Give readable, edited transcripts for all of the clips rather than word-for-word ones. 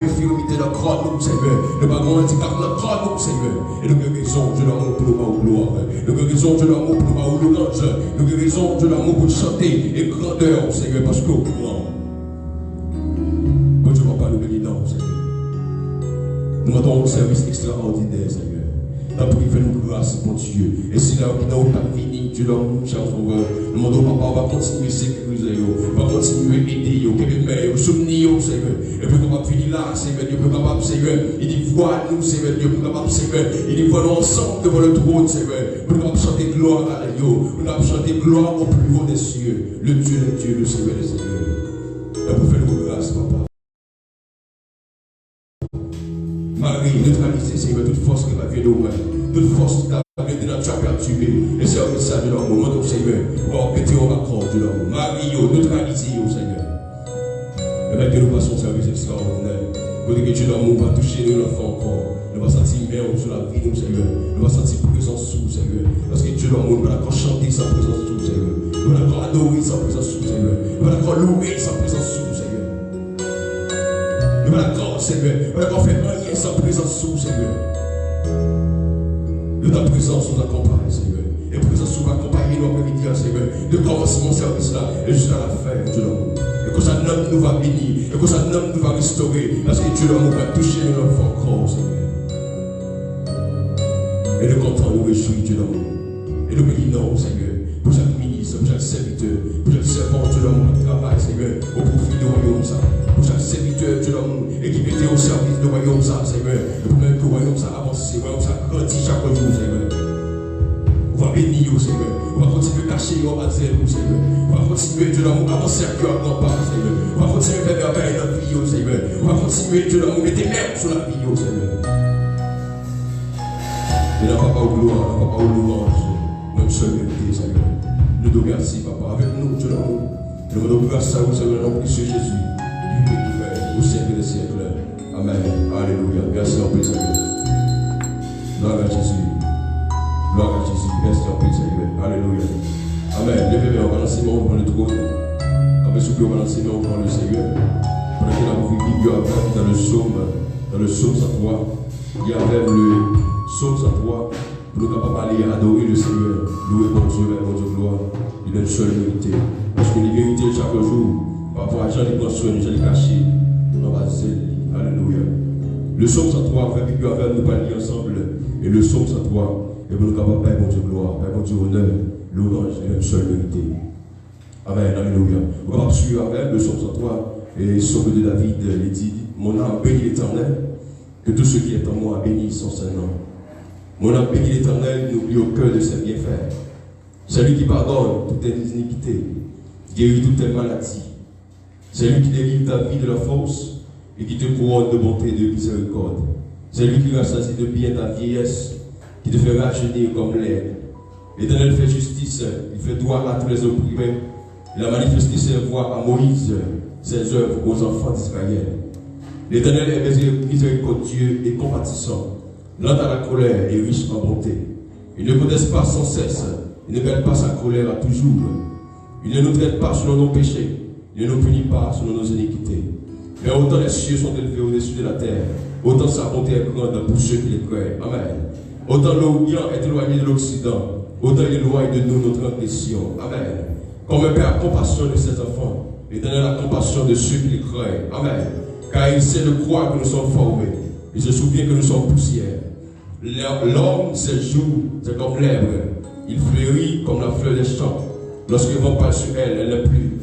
infirmité dans le crâne, nous, Seigneur. Le bagon handicap dans le crâne, nous, Seigneur. Et nous guérissons de l'amour pour nos gloire. Nous guérissons de l'amour pour nos louanges. Nous guérissons de l'amour pour chanter et grandeur, Seigneur, parce que grand. Bon Dieu, va pas nous bénir, Seigneur. Nous mettons un service extraordinaire, Seigneur. Nous prions nous grâce, mon Dieu. Et si là, nous n'avons pas fini, Dieu, nous cher sauveur. Nous demandons, papa, on va continuer à sécuriser, on va continuer à aider, on va soutenir, Seigneur. Et puis, on va finir là, Seigneur, Dieu, peut capable, Seigneur. Il dit, vois nous, Seigneur, Dieu, peut capable, Seigneur. Il dit, vois nous ensemble devant le trône, Seigneur. Nous allons chanter gloire à Dieu. Nous allons chanter gloire au plus haut des cieux. Le Dieu, le Seigneur, le Seigneur. Et pour faire nous grâce, papa. Marie, neutraliser, Seigneur, toute force qui va venir de nous, toute force qui va venir de notre perturbé. Et c'est un message de leur moment, Seigneur, on va péter au macron de leur moment. Marie, neutraliser, Seigneur. Et maintenant que nous passons au service extraordinaire, pour que Dieu d'amour va toucher nous l'enfant encore. Nous allons sentir bien sur la vie, Seigneur. Nous allons sentir présence sous, Seigneur. Parce que Dieu d'amour va encore chanter sa présence sous, Seigneur. Nous allons encore adorer sa présence sous, Seigneur. Nous allons encore louer sa présence sous, Seigneur. Nous allons encore, Seigneur. Nous allons encore faire rien sa présence sous, Seigneur. De ta présence nous accompagne, Seigneur. Et présence nous accompagne nous après-midi, Seigneur. De commencer mon service là et jusqu'à la fin, Dieu d'amour. Et que ça nomme nous va bénir. Et que ça nomme nous va restaurer. Parce que Dieu d'amour va toucher nos enfants encore, Seigneur. Et nous comptons nous réjouir, Dieu d'amour. Et nous bénissons, Seigneur, pour chaque ministre, pour chaque serviteur, pour chaque servant, Dieu d'amour, qui travaille, Seigneur, au profit du royaume, ça. Pour chaque serviteur, Dieu d'amour, et qui mettait au service du royaume, ça, Seigneur. Et pour même que le royaume, ça avance, le royaume, ça grandit chaque jour, Seigneur. On va bénir, Seigneur. On va continuer à cacher, on va dire, Seigneur. On va continuer, Dieu d'amour, à avancer à cœur grand pas, Seigneur. On va continuer à faire merveille dans notre vie, Seigneur. On va continuer, Dieu d'amour, mettre merde sur la vie, Seigneur. Et là, papa, au gloire, papa, au louange, même seul vérité, Seigneur. Nous te remercions, papa, avec nous, Dieu d'amour. Nous te remercions, Seigneur, dans le nom de Jésus, du Père qui fait au siècle des siècles. Amen. Alléluia. Merci en paix, Seigneur. Gloire à Jésus. Gloire à Jésus. Merci en paix, Seigneur. Alléluia. Amen. Levez-vous, on va lancer mon devant le trône. Après ce que on va lancer mon devant le Seigneur. Pendant qu'il a ouvert Bible dans le psaume 103, il y a même le psaume 103, pour nous capables d'aller adorer le Seigneur, louer mon Dieu, gloire. Il a une seule vérité. Parce que les vérités chaque jour, parfois, les gens les prennent soin, les gens les cachent. On va zéler. Alléluia. Le psaume 103, frère Bible avec nous parler ensemble. Et le psaume 103, et pour nous capables de Père mon Dieu, gloire, Père mon Dieu, honneur, louange, il a une seule vérité. Amen. Alléluia. On va suivre avec le psaume 103 et psaume de David, il dit, mon âme bénit l'Éternel, que tout ce qui est en moi bénisse son Saint-Nom. Mon âme bénit l'Éternel, n'oublie au cœur de ses bienfaits. C'est lui qui pardonne toutes tes iniquités, guérit toutes tes maladies. C'est lui qui délivre ta vie de la force et qui te couronne de bonté et de miséricorde. C'est lui qui rassasie de bien ta vieillesse, qui te fait rajeunir comme l'aigle. L'Éternel fait justice, il fait droit à tous les opprimés. Il a manifesté ses voies à Moïse, ses œuvres aux enfants d'Israël. L'Éternel est miséricordieux et compatissant, lent à la colère et riche en bonté. Il ne conteste pas sans cesse, il ne garde pas sa colère à toujours. Il ne nous traite pas selon nos péchés, il ne nous punit pas selon nos iniquités. Mais autant les cieux sont élevés au-dessus de la terre, autant sa bonté est grande pour ceux qui les croient. Amen. Autant l'Orient est éloigné de l'Occident, autant il éloigne de nous notre transgression. Amen. Comme un père a compassion de ses enfants, l'Éternel a compassion de ceux qui les croient. Amen. Car il sait de quoi que nous sommes formés. Il se souvient que nous sommes poussière. L'homme, ses jours, c'est comme l'herbe. Il fleurit comme la fleur des champs. Lorsque le vent passe sur elle, elle n'est plus.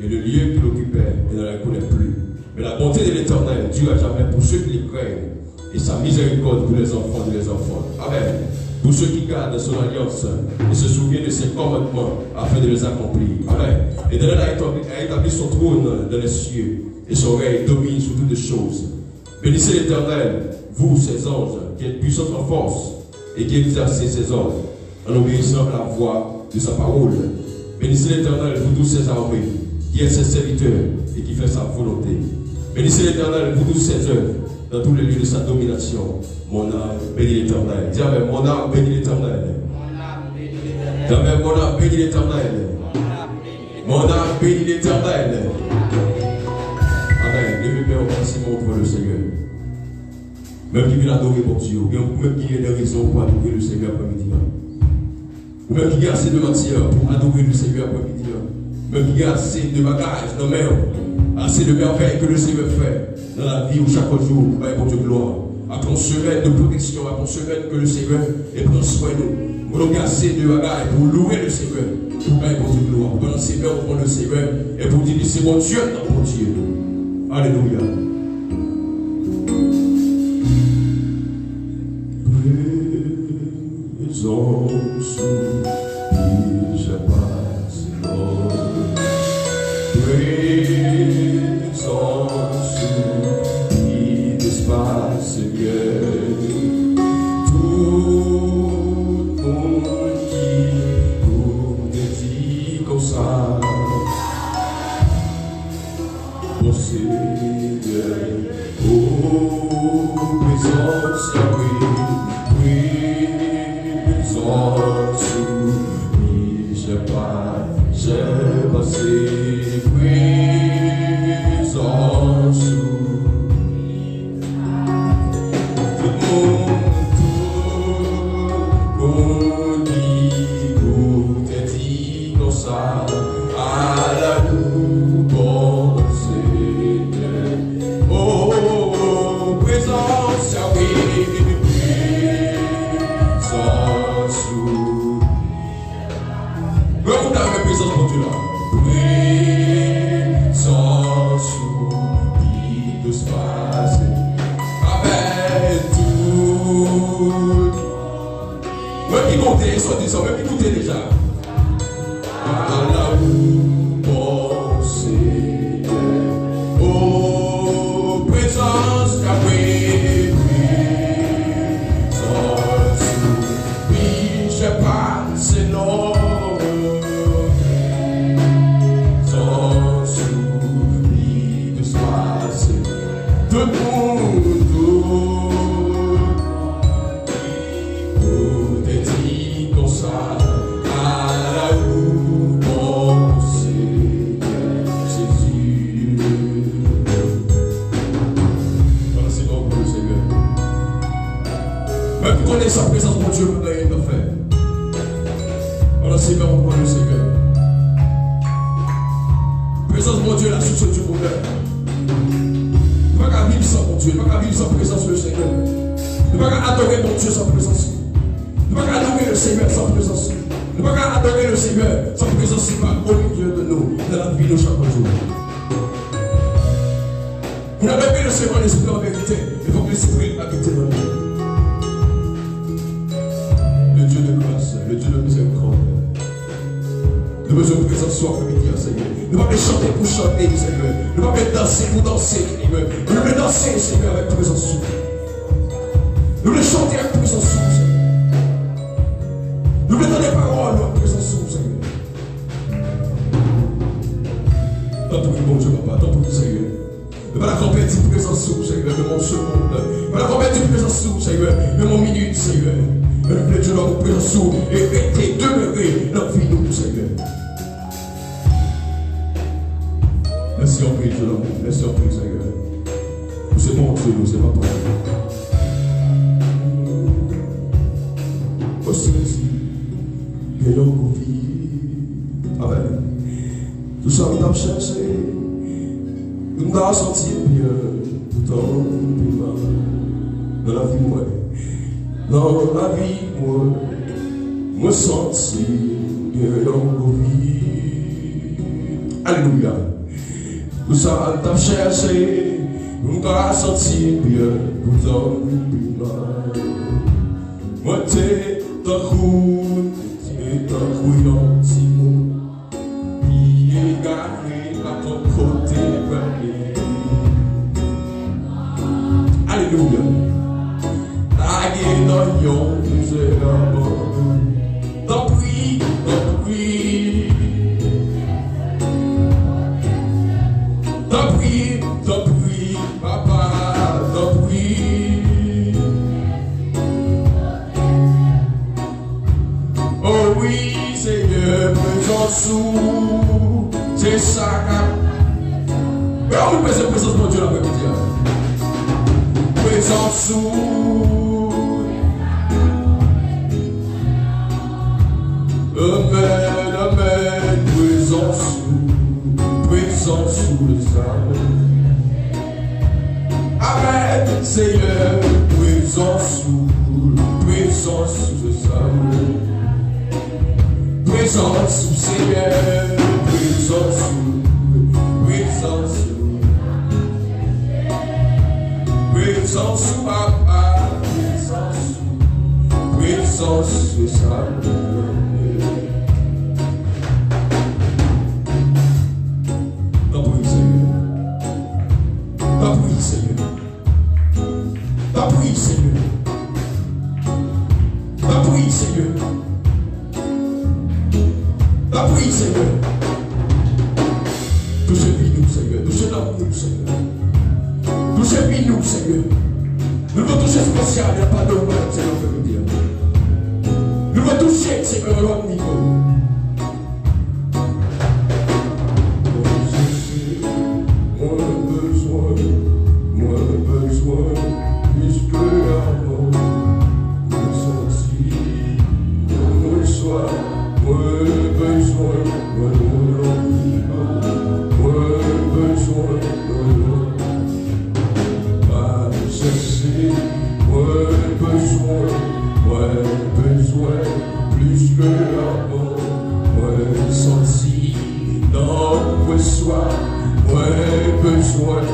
Et le lieu qu'il occupait, elle ne la connaît plus. Mais la bonté de l'Éternel dure à jamais pour ceux qui les craignent. Et sa miséricorde pour les enfants de les enfants. Amen. Pour ceux qui gardent son alliance et se souviennent de ses commandements afin de les accomplir. Amen. L'Éternel a établi son trône dans les cieux et son règne domine sur toutes les choses. Bénissez l'Éternel, vous, ses anges, qui êtes puissants en force et qui exercez ses ordres en obéissant à la voix de sa parole. Bénissez l'Éternel, vous tous ses armées, qui êtes ses serviteurs et qui fait sa volonté. Bénissez l'Éternel, vous tous ses œuvres, dans tous les lieux de sa domination. Mon âme bénit l'Éternel. Dis Amen, mon âme bénit l'Éternel. Dis Amen, mon âme bénit l'Éternel. Mon âme bénit l'Éternel. Amen. met en remerciement pour le Seigneur. Même qui vient adorer pour Dieu, même qui a des raisons pour adorer le Seigneur après-midi. Ou même qui a assez de matière pour adorer le Seigneur après-midi. Même qui a assez de bagages, non mais assez de merveilles que le Seigneur fait dans la vie où chaque jour, pour Dieu gloire. Après une semaine de protection, après une semaine que le Seigneur est prend soin de nous. Nous avons assez de bagages pour louer le Seigneur, pour Dieu gloire. Pour le Seigneur, pour le Seigneur, et pour dire c'est mon Dieu dans mon Dieu. Alléluia. Présence, il se passe l'or. Présence, il l'espace bien. Tout le monde qui nous dit comme ça. Mon Seigneur, oh, présence, oui. J'ai passé présence. Tout le monde dit comme ça, à la nous penser. Oh, présence, oui, présence. Vous avez la présence de Dieu là. Présence qui nous se passe avec tout. Même qui comptait, soit disant, même qui comptait déjà. À la où penser. Oh, présence, oui, présence. Oui, je passe, non. Sa présence, mon Dieu, vous n'avez pas fait. Alors, Seigneur, on voit le Seigneur. Présence, mon Dieu, la source du bonheur. Ne pas qu'à vivre sans mon Dieu, ne pas qu'à vivre sans présence le Seigneur. Ne pas qu'à adorer mon Dieu sans présence. Ne pas qu'à adorer le Seigneur sans présence. Ne pas qu'à adorer le Seigneur sans présence au milieu de nous, dans la vie de chaque jour. Vous n'avez pas le Seigneur, l'Esprit en vérité. Il faut que l'Esprit habite dans nous. Le Dieu de grâce, le Dieu de miséricorde. Nous besoin de présence soit après-midi, Seigneur. Nous ne pouvons pas chanter pour chanter, Seigneur. Nous ne pouvons pas danser pour danser, Seigneur. Nous voulons danser, Seigneur, avec présence sous. Nous voulons chanter avec présence sous, Seigneur. Nous voulons donner parole avec présence sous, Seigneur. Tant pour bon Dieu, papa, tant pour Seigneur. Ne pas la compétition de présence sous, Seigneur, de mon seconde. Ne pas la compétition de présence sous, Seigneur, de mon minute, Seigneur. Le Dieu dans mon présence sous et rester demeurer dans la vie de nous, Seigneur. Merci en prière, Dieu d'amour. Merci en prière, Seigneur. Nous c'est mon Dieu, nous c'est pas pareil. Oh, c'est ici. Et donc, on vit. Amen. Tout ça, on a cherché. Nous avons senti bien. Tout en dans la vie, moi. Dans la vie, moi senti bien dans la vie. Alléluia. Tout ça, on t'a cherché, nous t'a senti bien, tout en vie. Moi, t'es dans route, t'es dans couillon, Simon. Il est garé à ton côté, alléluia. Dans yon misérable, t'en prie, t'en prie, t'en prie, t'en prie, papa, t'en prie. Oh oui, Seigneur, présence sous, c'est ça. Mais on nous présente présence de Dieu l'après-midi. Présence sous. Amen, amen. Présence sous le sable. Amen, Seigneur. Présence sous le sable. Présence sous Seigneur. Présence sous. Présence sous papa, présence sous sable. T'appuies Seigneur, t'appuies Seigneur, t'appuies Seigneur, t'appuies Seigneur, t'appuies Seigneur. Touchez nous Seigneur, touchez nous Seigneur. Touchez nous, Seigneur. Nous devons toucher spécial, il n'y a pas de mal, Seigneur, je veux dire. Nous devons toucher, Seigneur, à l'autre niveau. Moins besoin, plus que l'amour. Moins senti, moins soir, moins besoin, moins besoin. Besoin, plus que l'amour, moins senti, non, moins soif, moins besoin,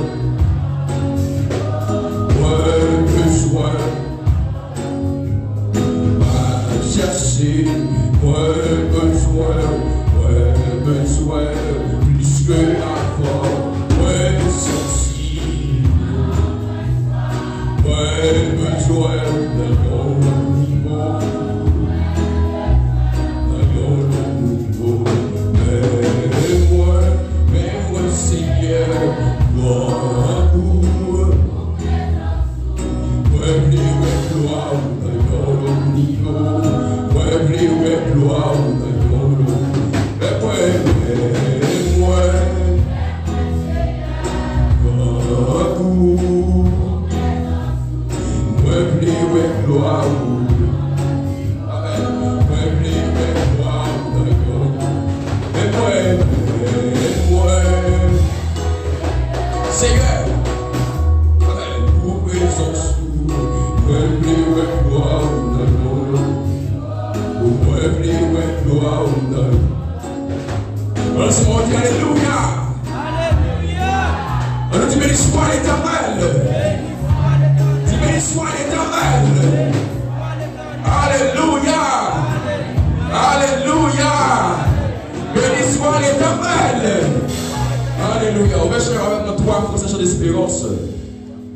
chercher, moins besoin, plus que avant, moins senti, besoin d'un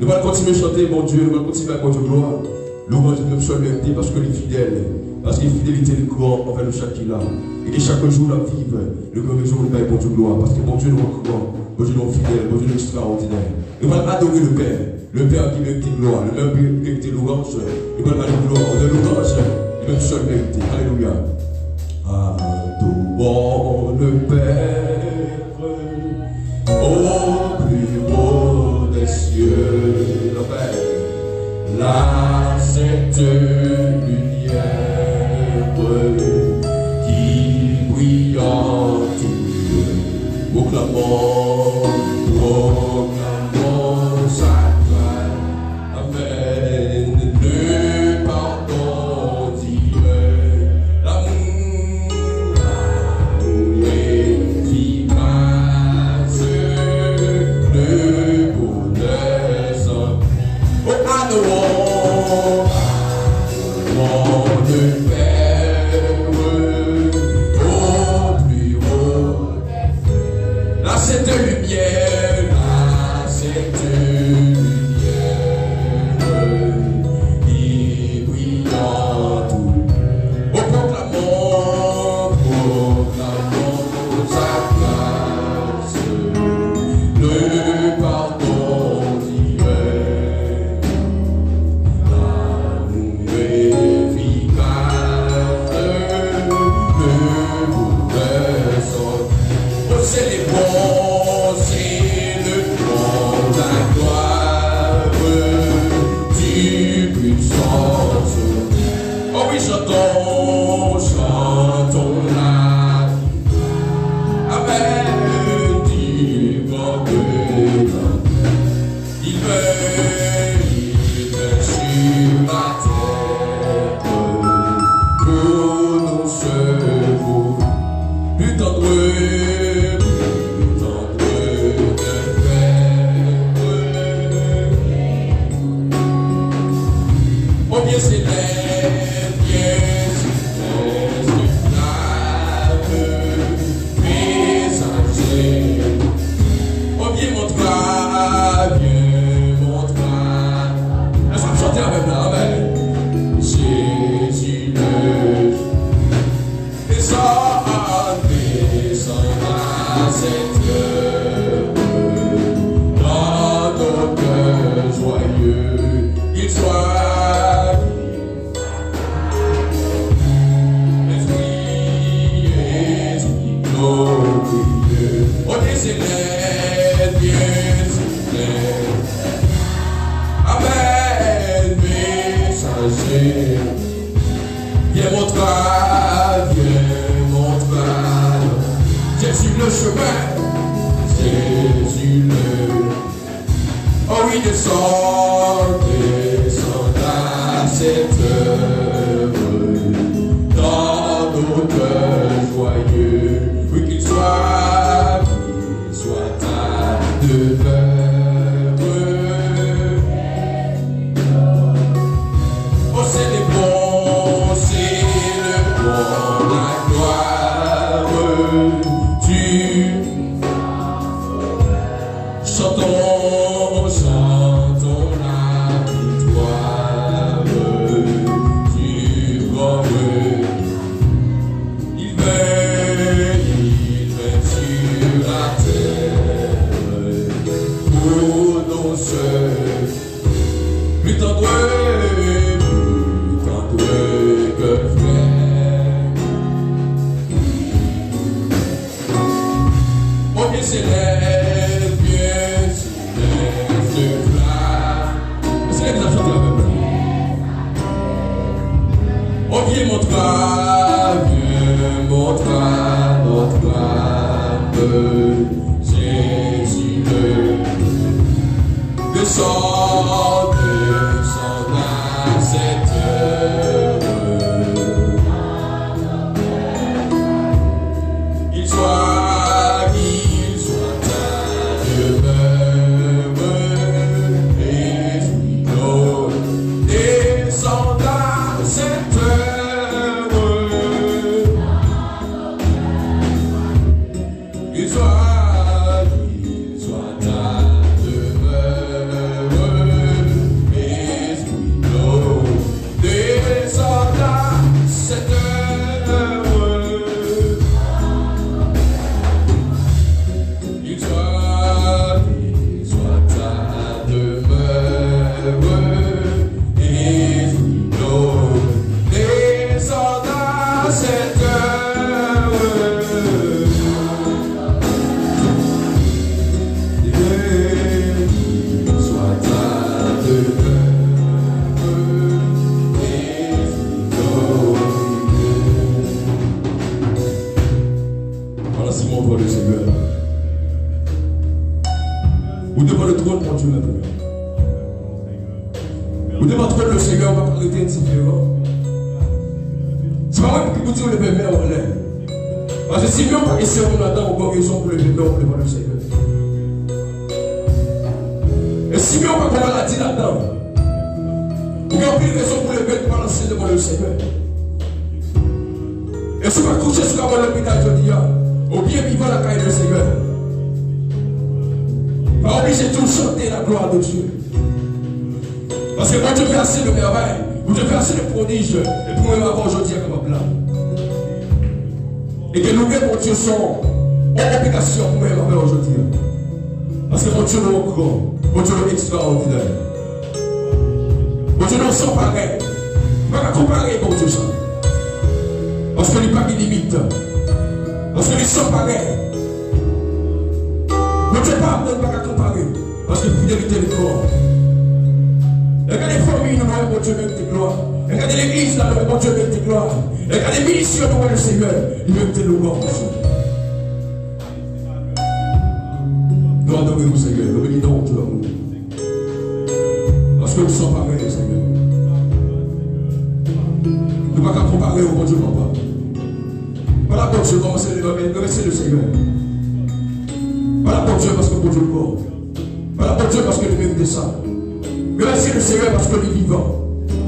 nous allons continuer à chanter, mon Dieu, nous allons continuer à mon Dieu gloire. Louange de notre loyauté parce que les fidèles, parce que les fidélités est grand envers le chaque là. Et que chaque jour nous vivons, le même jour nous baillons mon Dieu gloire. Parce que mon Dieu nous est grand, mon Dieu nous est fidèle, mon Dieu nous est extraordinaire. Nous allons adorer le Père qui mérite gloire, le même qui mérite louange. Nous allons adorer gloire, de louange, le même seul mérité. Alléluia. Adorons le Père au plus haut des cieux. La sainte lumière qui brille en tout lieu, proclamons sa gloire. Amen. Le pardon Dieu, l'amour efficace, le bonheur sans. Oh, adorons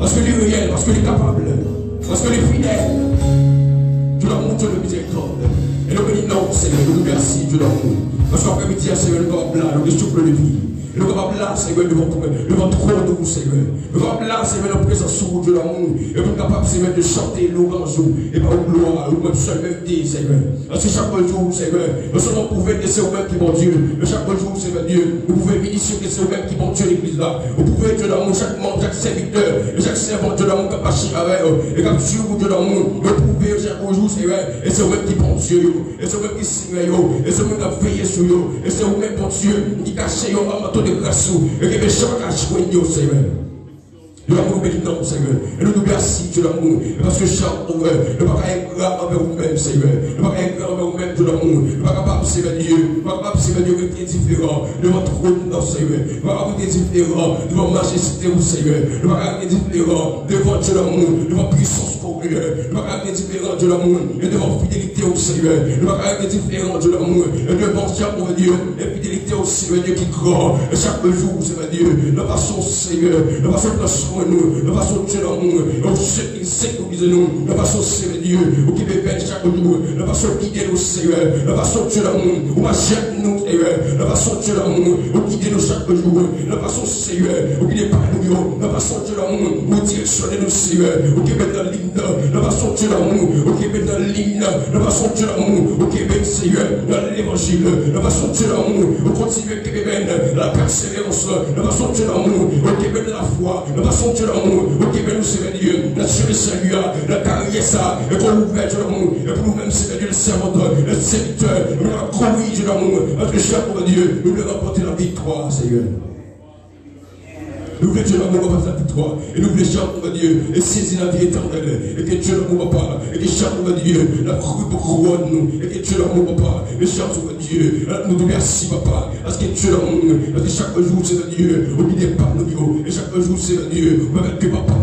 parce que tu es réel, parce que tu es capable, parce que tu es fidèle. Dieu d'amour, Dieu de miséricorde. Et nous bénissons, non, Seigneur, nous merci, Dieu d'amour. Parce qu'après-midi, Seigneur, nous sommes là, nous souffle de vie. Nous sommes là, Seigneur, devant trop de vous, Seigneur. Nous sommes là, Seigneur, en présence sur Dieu d'amour. Et nous sommes capables, Seigneur, de chanter louange et pas au gloire, ou même seul même dit, Seigneur. Parce que chaque jour, Seigneur, nous sommes pouvés que c'est vous-même qui bon Dieu. Chaque jour, Seigneur Dieu, vous pouvez ministrer que c'est vous-même qui bon Dieu l'église là. Vous pouvez, Dieu d'amour, chaque membre, chaque serviteur, et chaque servant, Dieu d'amour, qui a passé avec eux, et qui a su, Dieu d'amour, vous pouvez chaque jour, Seigneur, et c'est vous-même qui bon Dieu, et c'est vous-même qui signe, et c'est vous-même qui a veillé sur eux, et c'est vous-même, bon Dieu, qui cache eux en manteau de grâce. Et que mes chants cachent au Seigneur. Nous l'amour bénissons, Seigneur. Et nous nous merci, Dieu l'amour. Parce que chant, nous ne pas être grave envers vous-même, Seigneur. Nous ne pas être grave envers vous-même, Dieu l'amour. Nous ne pas capable, Seigneur Dieu. Nous ne pas capable, Seigneur Dieu, d'être différent devant trop de nous, Seigneur. Nous ne pas capable d'être différent devant majesté, Seigneur. Nous ne pas capable d'être différent devant Dieu l'amour, devant puissance pour Dieu. Nous ne pas capable d'être différent, Dieu l'amour, et devant fidélité au Seigneur. Nous ne pas capable d'être différent, Dieu l'amour, et devant chaque Dieu, et fidélité au Seigneur Dieu qui croit. Et chaque jour, Seigneur Dieu, nous passons, Seigneur, nous passons nous, nous passons Dieu l'amour, nous sait que nous disons, nous passons Seigneur Dieu, nous qui bébé chaque jour, nous passons guider nous, Seigneur, nous passons Dieu l'amour, nous marchons nous, Seigneur, nous passons Dieu l'amour, nous guider nous chaque jour, nous passons Seigneur, nous guider par nous, nous passons Dieu l'amour, nous directionner nous, Seigneur, nous qui bébé dans l'hymne, nous passons Dieu l'amour, nous qui bébé dans l'hymne, nous passons Dieu l'amour, nous qui bébé Seigneur, dans l'évangile, nous passons Dieu l'amour, nous continuons qui bébé la persévérance, nous passons Dieu l'amour, nous qui bébé la foi, nous passons Dieu l'amour, nous qui bébé nous, Seigneur Dieu, notre salut, la carrière ça, et qu'on ouvre Dieu l'amour, et pour nous-mêmes, Seigneur Dieu, le serviteur, le serviteur, nous avons conduit Dieu l'amour, notre cher pour Dieu, nous devons apporter la victoire, Seigneur. Nous voulons Dieu l'amour va faire la victoire. Et nous voulons chanter pour Dieu. Et saisir la vie éternelle. Et que Dieu l'amour va pas. Et que chante pour Dieu. La couronne nous. Et que Dieu l'amour va pas. Et chante pour Dieu. Nous nous merci, papa. Parce que Dieu l'amour. Parce que chaque jour, c'est Dieu. Au milieu pas nous. Et chaque jour, c'est Dieu. On va mettre que papa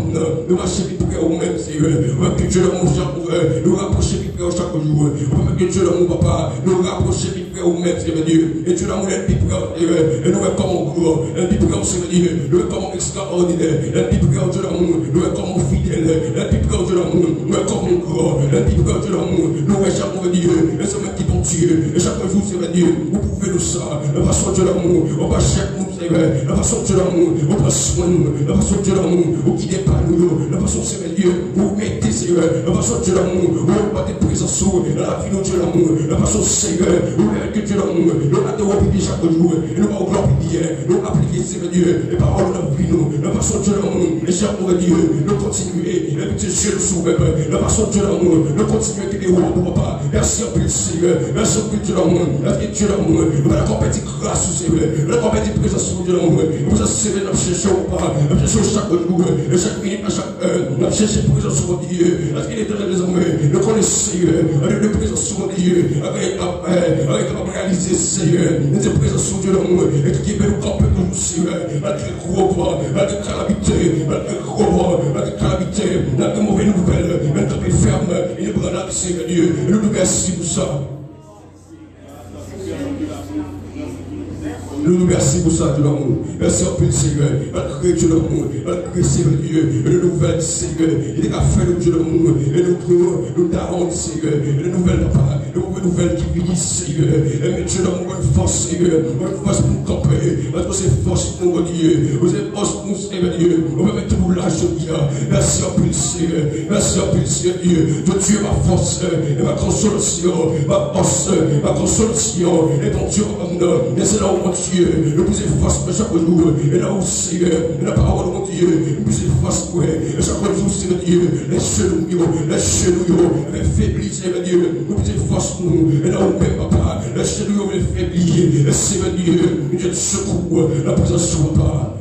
nous marcher plus près au même, Seigneur. On va mettre que Dieu l'amour chante pour nous rapprocher plus près chaque jour. On va mettre que Dieu l'amour papa. Nous rapprocher plus près au même, Seigneur Dieu. Et Dieu l'amour est plus près. Et nous est comme en gros. Et plus près, Seigneur Dieu. Nous est comme extraordinaire, la Bible de l'amour, nous est comme fidèle, la Bible de l'amour, nous est comme grand, la Bible de l'amour, nous est chaque Dieu, et c'est même qui bon Dieu, et chaque jour c'est Dieu, vous pouvez nous ça, la façon de l'amour, on va chaque nous, la façon de l'amour, on prend soin de nous, la façon de l'amour, on guide pas nous, la façon c'est Dieu, vous mettez Seigneur, la façon de l'amour, on va te présenter sur la vie de l'amour, la façon Seigneur, vous mettez de l'amour, nous allons chaque jour, nous allons glorifier, nous appliquer Dieu, et paroles dans la vie nous. La façon de l'amour, et cher pour Dieu, nous continuer, avec tes yeux sous même, la façon de l'amour, nous continuer avec les rois pour papa, merci en plus Seigneur, merci en plus de l'amour, avec Dieu l'amour, nous allons compétir grâce au Seigneur, nous allons compétir présence de l'amour, nous allons chercher, nous cherchons pas, nous cherchons chaque jour, et chaque minute, à chaque heure, nous allons chercher présence de Dieu, parce qu'il est dans les hommes, nous connaissons Seigneur, avec la présence de Dieu, avec la réaliser Seieur, nous avons présence de Dieu l'amour, et qui peut nous camper pour nous Seigneur, avec les gros avec la calamité, avec le gros, avec la calamité, avec les mauvaises nouvelles, avec la ferme, et nous prenons la Seigneur Dieu, et nous nous merci pour ça. Nous nous merci pour ça, Dieu l'amour. Merci en plus, Seigneur. Malgré Dieu l'amour, malgré Seigneur Dieu, et de nouvelles, Seigneur. Il est à faire de Dieu l'amour, et nous darons, Seigneur. Et de nouvelles, papa, de nouvelles qui finissent, Seigneur. Et Dieu l'amour, une force, Seigneur. Une force pour nous camper. Parce que c'est force pour nous, Dieu. Vous êtes force pour nous, Seigneur Dieu. On va mettre tout l'âge, Dieu. Merci en plus, Seigneur. Merci en plus, Seigneur Dieu. Dieu est ma force, et ma consolation, ma force, ma consolation. Et ton Dieu, et c'est là où mon Dieu, le plus efficace pour chaque jour, et là où Seigneur, et la parole de mon Dieu, le plus efficace pour et chaque jour, Seigneur Dieu, les chenouilles, les faiblis, Seigneur Dieu, le plus efficace pour nous, et là où même papa, les chenouilles, les faiblis, et Seigneur Dieu, Dieu de secours, la présence de papa.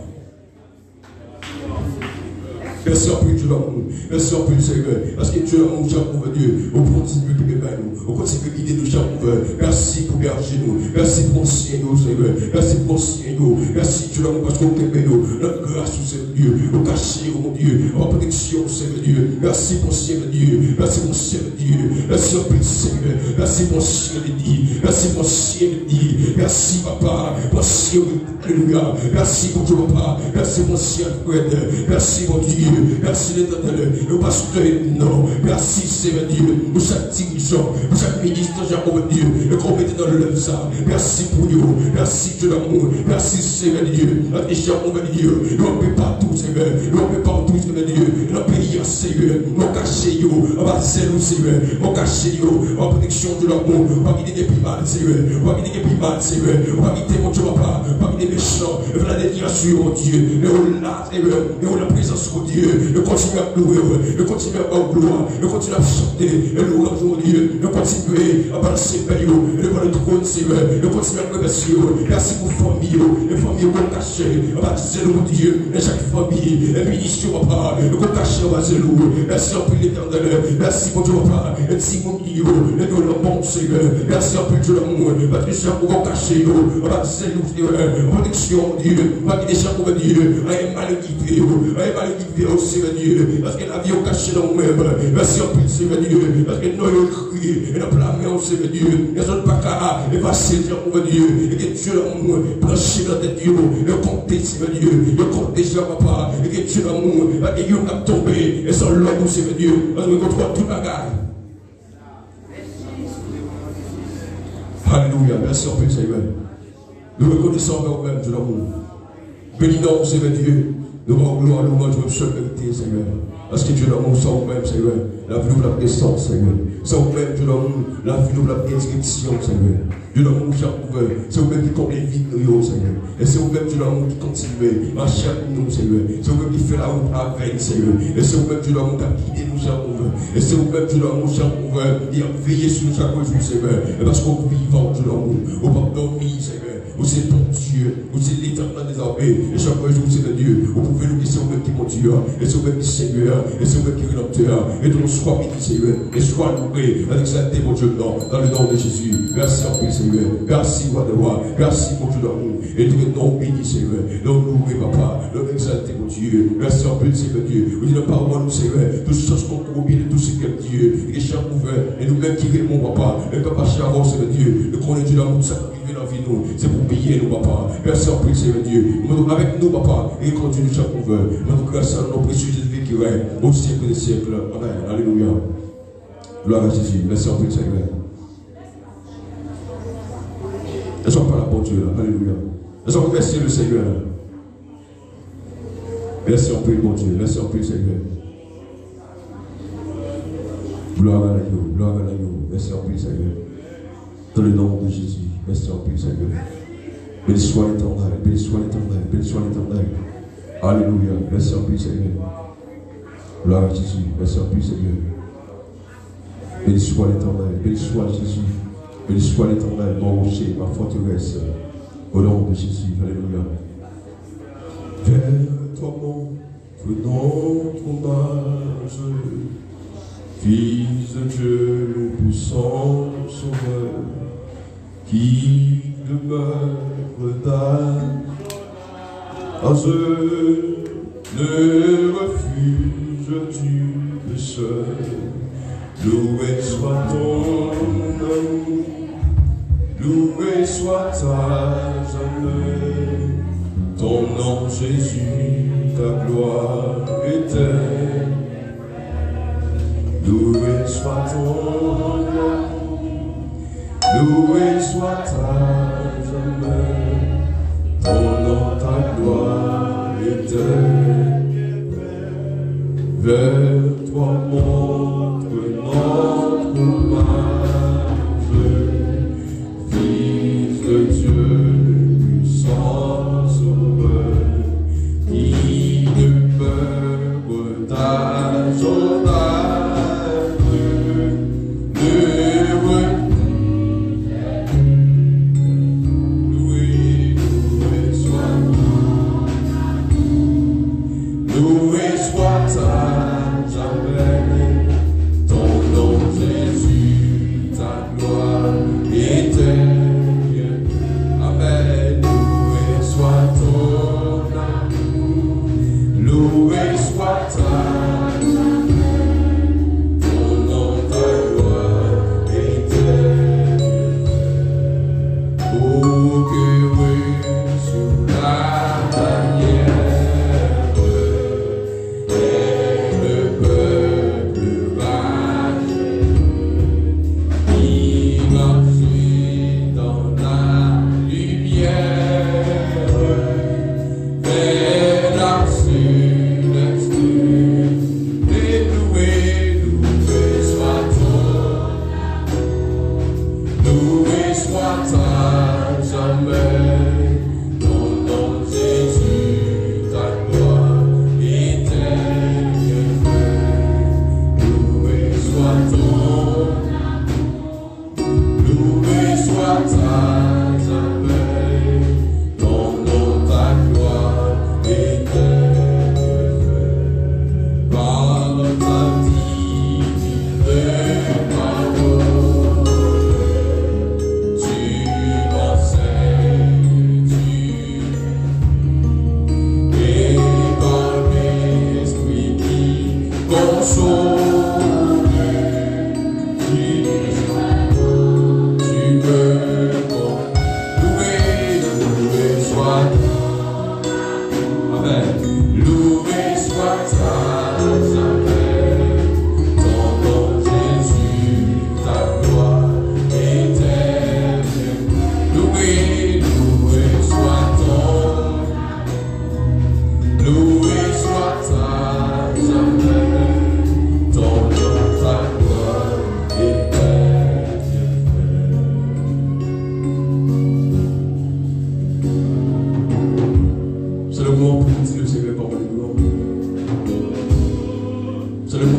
Merci en plus Dieu l'amour. Merci en plus Seigneur. Parce que Dieu l'amour, Jean pour Dieu. On continue de bénir nous. On continue de guider nous, Jean pour merci pour berger nous. Merci pour Seigneur, Seigneur. Merci pour Seigneur. Merci Dieu l'amour parce qu'on t'aime nous. Notre grâce, Seigneur Dieu. On cache cacher, oh mon Dieu, en protection, Seigneur Dieu. Merci, mon Seigneur Dieu. Merci, mon Seigneur Dieu. Merci, mon Seigneur. Merci, mon Seigneur Dieu. Merci, mon Seigneur Dieu. Merci, Papa. Mon Seigneur, alléluia. Merci, mon Dieu, Papa. Merci, mon Seigneur, frère. Merci, mon Dieu. Merci, l'Éternel. Le pasteur, non. Merci, Seigneur Dieu. Pour chaque dirigeant, pour chaque ministre, Jean-Paul Dieu. Le comité dans le ça. Merci pour nous. Merci, Dieu d'amour. Merci, Seigneur Dieu. Notre Jean-Paul Dieu. Nous ne peut pas tout, Seigneur. Nous ne peut pas tout, Seigneur Dieu. Nous pays, Seigneur. Nous cachons, on va zélo, Seigneur. On cache, en protection de l'amour. On va quitter des primats, Seigneur. On va quitter des primats, Seigneur. On va quitter mon Dieu, Papa. On va quitter les méchants. On va la dédier sur mon Dieu. Et on l'a, Seigneur. Et on la présence de Dieu. Et continue à louer. Et continue à avoir gloire. Et continue à chanter. Et louer mon Dieu. Et continuer à balancer vers vous. Et devant le trône, Seigneur. Et continue à remercier. Merci pour famille. Et famille qu'on cache. On va zélo, mon Dieu. Et chaque famille. Et ministre, Papa. Et qu'on cache, on va zélo. Merci en plus l'Éternel. Merci pour Dieu, Papa. Et si mon Dieu. Et nous le bon Seigneur. Merci en plus de l'amour. Parce que c'est pour cacher. On va zélo, Seigneur. Protection, Dieu. On va quitter chaque Dieu. On est mal équipé. On est mal équipé au Seigneur Dieu. Parce que la vie est cachée dans nous-mêmes. Merci en plus, Seigneur Dieu. Parce que nous avons crié. Et nous avons au Seigneur Dieu. Et nous n'avons pas qu'à effacer Dieu. Et que Dieu l'amour. Brancher dans tête Dieu. Et compter, Seigneur Dieu. Et compter, Seigneur Papa. Et que Dieu l'amour. Et que Dieu n'a tombé. Et sans l'homme, Seigneur Dieu. Parce que nous contrôlons toute la garde. Alléluia. Merci en plus, Seigneur. Nous reconnaissons nous-mêmes de l'amour. Bénis-nous, Seigneur Dieu. Nous rendons gloire, nous rendons seule vérité, Seigneur. Parce que Dieu l'amour, sans vous-même, Seigneur. La vie nous la descente, Seigneur. Sans vous-même, Dieu l'amour, la vie nous la inscription, Seigneur. Dieu l'amour qui a couvert. C'est vous-même qui compte les vies de nous, Seigneur. Et c'est vous-même, Dieu l'amour, qui continue à marcher avec nous, Seigneur. C'est vous-même qui fait la route avec, Seigneur. Et c'est vous-même, Dieu l'amour, qui a guidé nous, Seigneur. Et c'est vous-même, Dieu l'amour, qui a veillé sur nous chaque jour, Seigneur. Et parce qu'on vivant, Dieu l'amour, au pas dormir, Seigneur. Vous êtes bon Dieu, vous êtes l'éternel des armées, et chaque jour vous êtes Dieu, vous pouvez nous dire c'est vous-même qui est mon Dieu, et c'est vous-même qui est Seigneur, et c'est vous-même qui est rédempteur, et que nous soyons bénis Seigneur, et sois loué, avec exalté mon Dieu dans le nom de Jésus. Merci en plus Seigneur, merci roi de roi, merci mon Dieu d'amour, et que nous sommes bénis Seigneur, nous loué Papa, nous exalté mon Dieu, merci en plus Seigneur Dieu, vous dites la parole nous Seigneur, tout ce qu'on combine, tout ce qu'est Dieu, et que chaque ouvert, et nous-mêmes qui répondons Papa, et Papa Charo Seigneur Dieu, nous connaissons Dieu l'amour, ça dans la vie nous, c'est pour payer nous Papa, merci en plus Seigneur Dieu, nous avec nous Papa, et continue chaque ouvert, nous grâce à nos précieux Jésus qui règne, au siècle des siècles, amen, alléluia, gloire à Jésus, merci en plus Seigneur. Ne sois pas là pour Dieu, là. Alléluia. Ne sois pas remercier le Seigneur. Merci en plus, mon Dieu. Merci en plus, Seigneur. Gloire à l'agneau. Gloire à l'agneau. Merci en plus, Seigneur. Dans le nom de Jésus. Merci en plus, Seigneur. Béni soit l'Éternel. Béni soit l'Éternel. Béni soit l'Éternel. Alléluia. Merci en plus, Seigneur. Gloire à Jésus. Merci en plus, Seigneur. Béni soit l'Éternel. Béni soit Jésus. Béni soit l'Éternel, mon rocher, ma forteresse. Au nom de Jésus. Alléluia. Vers toi, notre hommage, Fils de Dieu, puissant sauveur, qui demeure dans le refuge du pécheur. Loué soit ton amour, loué soit ta jamais, ton nom Jésus, ta gloire éternelle. Loué soit ton amour, loué soit ta jamais, ton nom, ta gloire éternelle. Vers toi montre notre hommage, Fils de Dieu, puissant sauveur, qui demeure d'âge en âge, loué soit ta jamais, ton nom Jésus, ta gloire éternelle. Amen. Loué soit ton amour, loué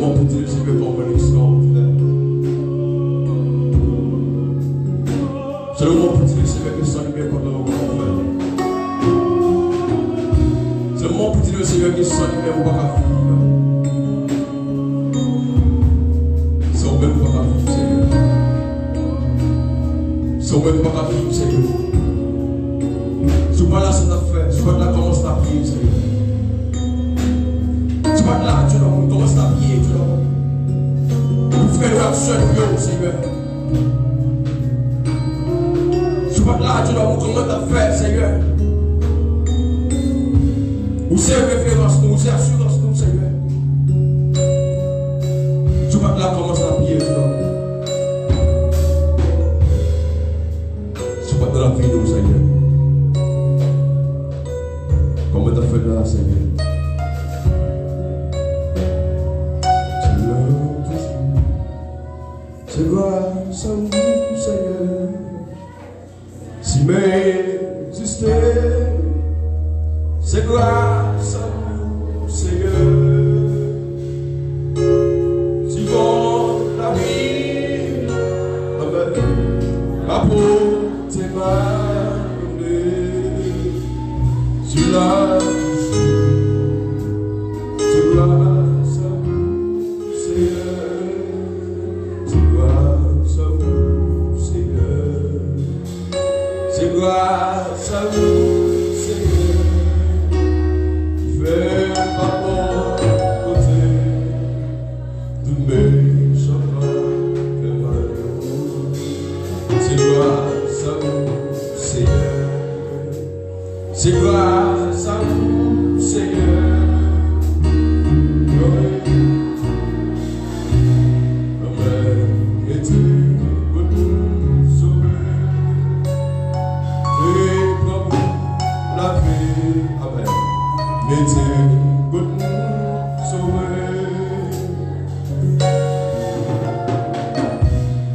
Seulement pour dire, Seigneur, comme un extraordinaire. Seulement pour dire, Seigneur, que ça n'est pas dans le faire. Seulement pour dire, Seigneur, que ça n'est pas vivre. Sans même pas vivre, Seigneur. Sans même pas vivre, Seigneur. Tu vas là, c'est affaire. Tu vas là, commence à vivre, Seigneur. Tu vas là, tu commences à vivre, tu vas. Vous faites l'action, Seigneur. Tu vas là, tu dois comment à faire, Seigneur. Où c'est référence nous, c'est assurance nous, Seigneur. Tu vas là, commence à prier, tu vas dans la vie, nous, Seigneur. Comment tu as fait là, Seigneur? Tu l'aimes toujours. C'est grâce à vous, Seigneur. Si m'existait, c'est grâce à vous, Seigneur. Si bon la vie, ma peau t'est mal, tu l'as touché, c'est grâce à vous, Seigneur. C'est grâce à vous, Seigneur. C'est grâce à vous, Seigneur, qui fait ma côté de mes chagrins de malheur. C'est grâce à vous, Seigneur. C'est grâce à vous, Seigneur.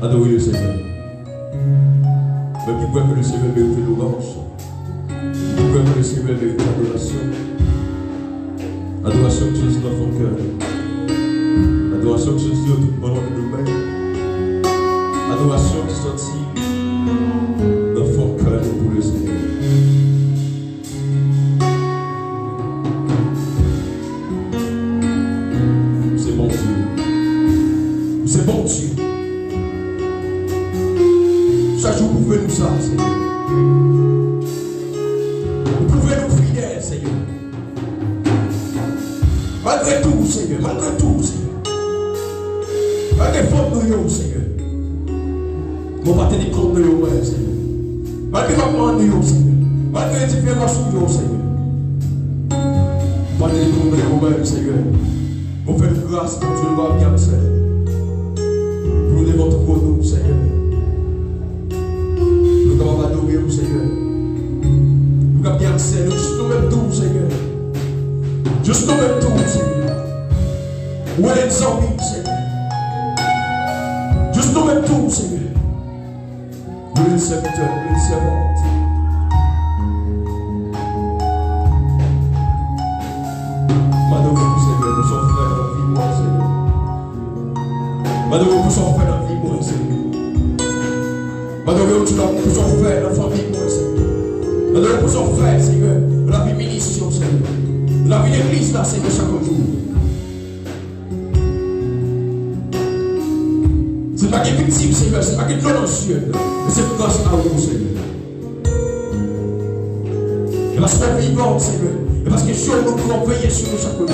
Adorez le Seigneur. Même qui croit que le Seigneur mérite l'orange. Qui croit que le Seigneur mérite l'adoration. Adoration que Jésus dans ton cœur. Adoration que Jésus au tout moment de nous-mêmes. Adoration qui sortit dans ton cœur pour le Seigneur. C'est bon Dieu. C'est bon Dieu. Chaque jour, vous pouvez nous ça, Seigneur. Vous pouvez nous fidèles, Seigneur. Malgré tout, Seigneur. Malgré tout, Seigneur. Malgré faute de nous, Seigneur. Nous ne pas tenir compte de nous, Seigneur. Malgré ma demande de nous, Seigneur. Malgré les différences de nous, Seigneur. Pas tenir compte de nous, Seigneur. Nous faisons grâce pour Dieu, nous bien faire. Pour nous démontrer pour nous, Seigneur. Nous avons adoré vous, Seigneur. Nous avons bien accès, juste nous même tout, Seigneur. Juste nous même tout, Seigneur. Où est les amis, Seigneur? Juste nous même tout, Seigneur. Où est les serviteurs, où est les servantes? M'adorez-vous, Seigneur, nous sommes frères dans la vie, moi, Seigneur. M'adorez-vous, nous sommes frères dans la vie, moi, Seigneur. Madame, tu l'as pour son frère, la famille, moi, Seigneur. Madame, pour son frère, Seigneur, la vie ministre, Seigneur. La vie d'église, là, Seigneur, chaque jour. C'est pas qu'il est victime, Seigneur, c'est pas qu'il est non-ancien, mais c'est grâce à vous, Seigneur. Et parce qu'on est vivant, Seigneur, et parce que sur nous pouvons veiller sur nous chaque jour.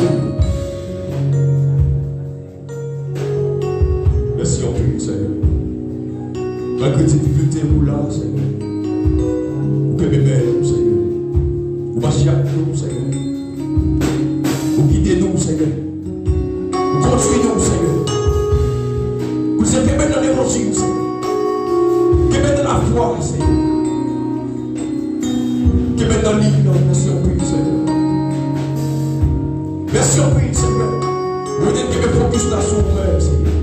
Merci en plus, Seigneur. Malgré tes difficultés, vous là, Seigneur. Vous pouvez nous, Seigneur. Vous marchez avec nous, Seigneur. Vous guidez nous, Seigneur. Vous construisez nous, Seigneur. Vous êtes même dans l'évangile, Seigneur. Vous êtes dans la foi, Seigneur. Vous êtes dans l'île, merci en plus, Seigneur. Merci en plus, Seigneur. Vous êtes qui me focus là sur vous-même, Seigneur.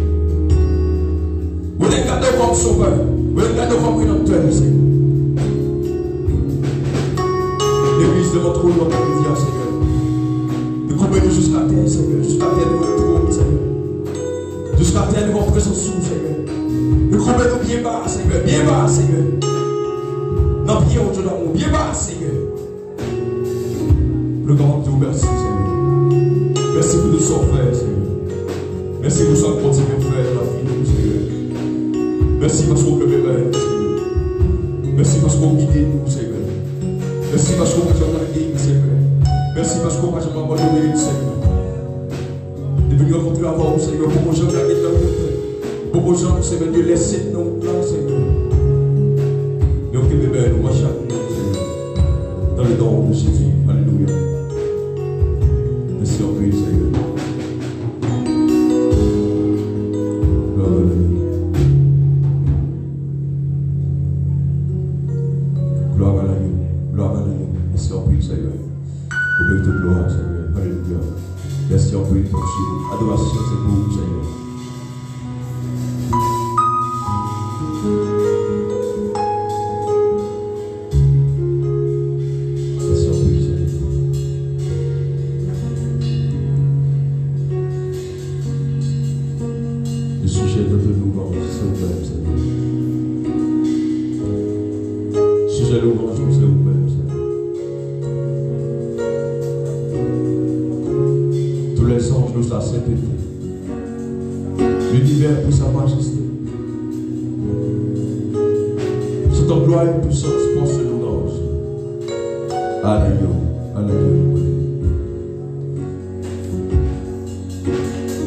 Vous êtes gardé comme sauveur. Vous êtes gardé comme rédempteur, Seigneur. L'église de votre rôle dans ta rivière, Seigneur. De couper nous jusqu'à terre, Seigneur. Jusqu'à terre de votre trône, Seigneur. Jusqu'à terre, nous allons présenter sous, Seigneur. Nous commettons bien bas, Seigneur. Bien bas, Seigneur. Dans bien autour d'amour. Bien bas, Seigneur. Le grand Dieu, merci, Seigneur. Merci pour tout ce qu'on fait, Seigneur. Merci pour ce qu'on continue à faire dans la vie de nous, Seigneur. Merci parce qu'on peut bénir, Seigneur. Merci parce qu'on guide nous, Seigneur. Merci parce qu'on va jamais guider, Seigneur. Merci parce qu'on va jamais abandonner, Seigneur. De venir rencontrer avant vous, Seigneur, pour que je regarde dans vous. Pour que je Seigneur, de laisser nos plans, Seigneur. Mais on peut bénir nous, chaque jour, Seigneur. Dans le nom de Jésus. Alléluia. Merci en plus, Seigneur. Gloire à l'agneau. Gloire à l'agneau. Merci en plus, Seigneur. Pour que toute gloire, Seigneur. Alléluia. Merci en plus, Seigneur. Adoration, c'est pour vous, Seigneur. L'univers pour sa majesté. C'est ton gloire et puissance pour ce louange. Alléluia. Alléluia.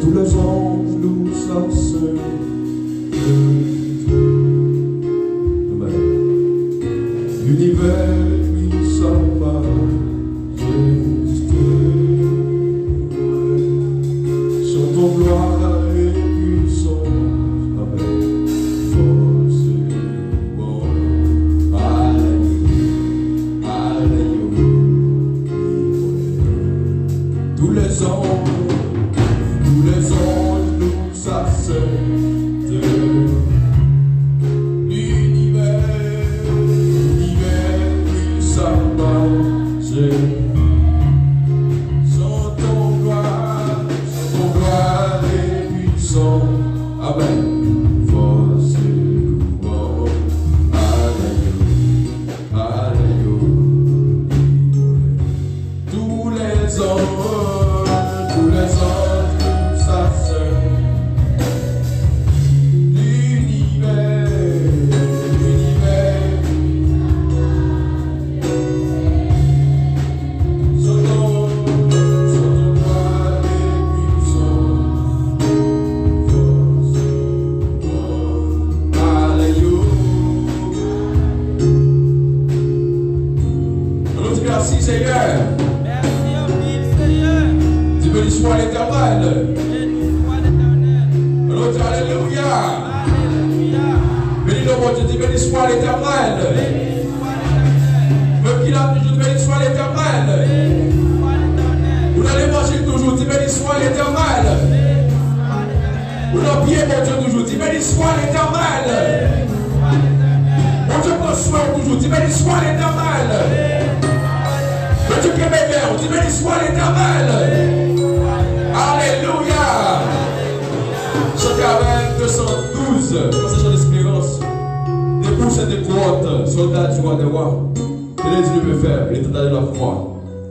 Tous les anges nous s'asseyent. L'univers lui sa majesté. Sur ton gloire.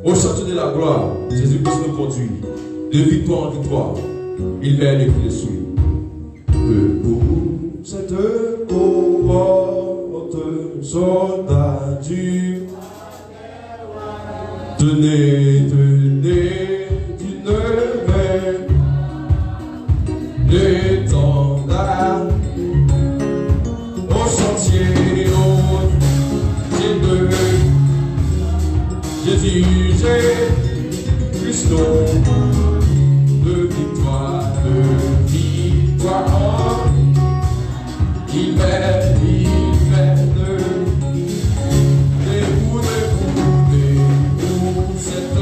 Au château de la gloire, Jésus-Christ nous conduit de victoire en victoire. Il mène et il le suit. Debout, cette cohorte, soldats du tenez, tenez d'une main l'étendard au sentier haut, j'ai deux. Jésus, Christ, de victoire, il mène, debout, cette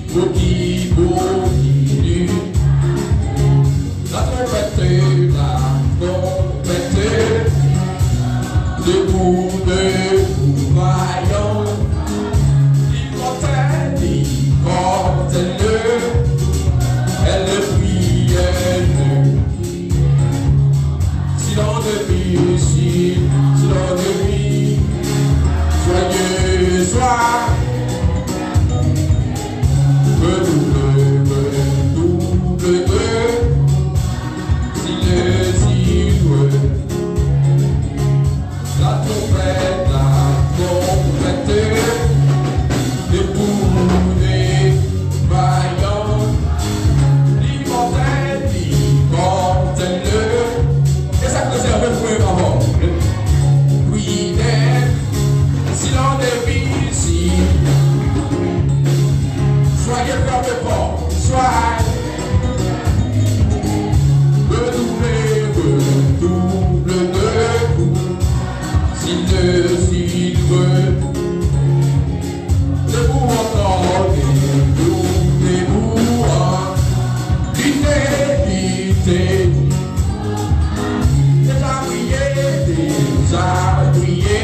faut qu'il continue. La trompette, debout, debout, vaillant, l'immortel, elle prie, silence de vie, silence de vie, joyeux soir, double, la trompette, debout, des vaillants, l'immortel, et ça préserve le point avant. Oui, silence de vie ici, soyez fermés fort, soyez double debout, s'il debout encore, debout, lutter, déjà brillé,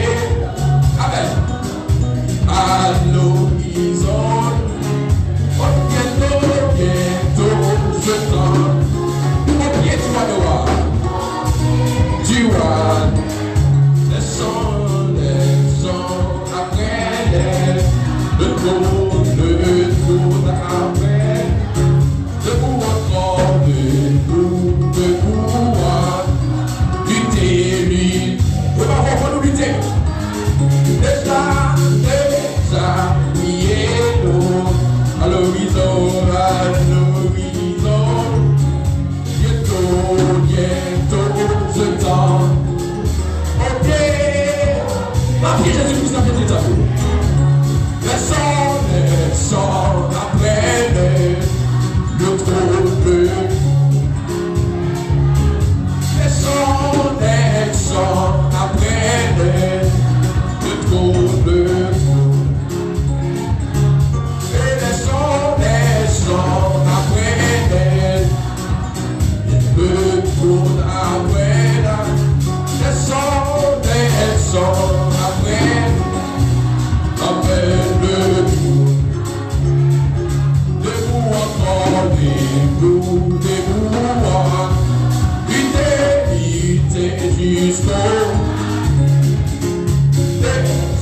avec à l'horizon, bientôt, je tends, au pied du roi, les sons, après le tour après, debout encore, debout, lutter, on va voir nous lutter, déjà, briller, à l'horizon, bientôt, ce temps, au pied, ma pied Jésus-Christ a fait des tabous. Les sons, après le trouble. Les sons, après le trouble. Et les sons, après le trouble, après les sons, après le jour, debout encore, debout, lutter jusqu'au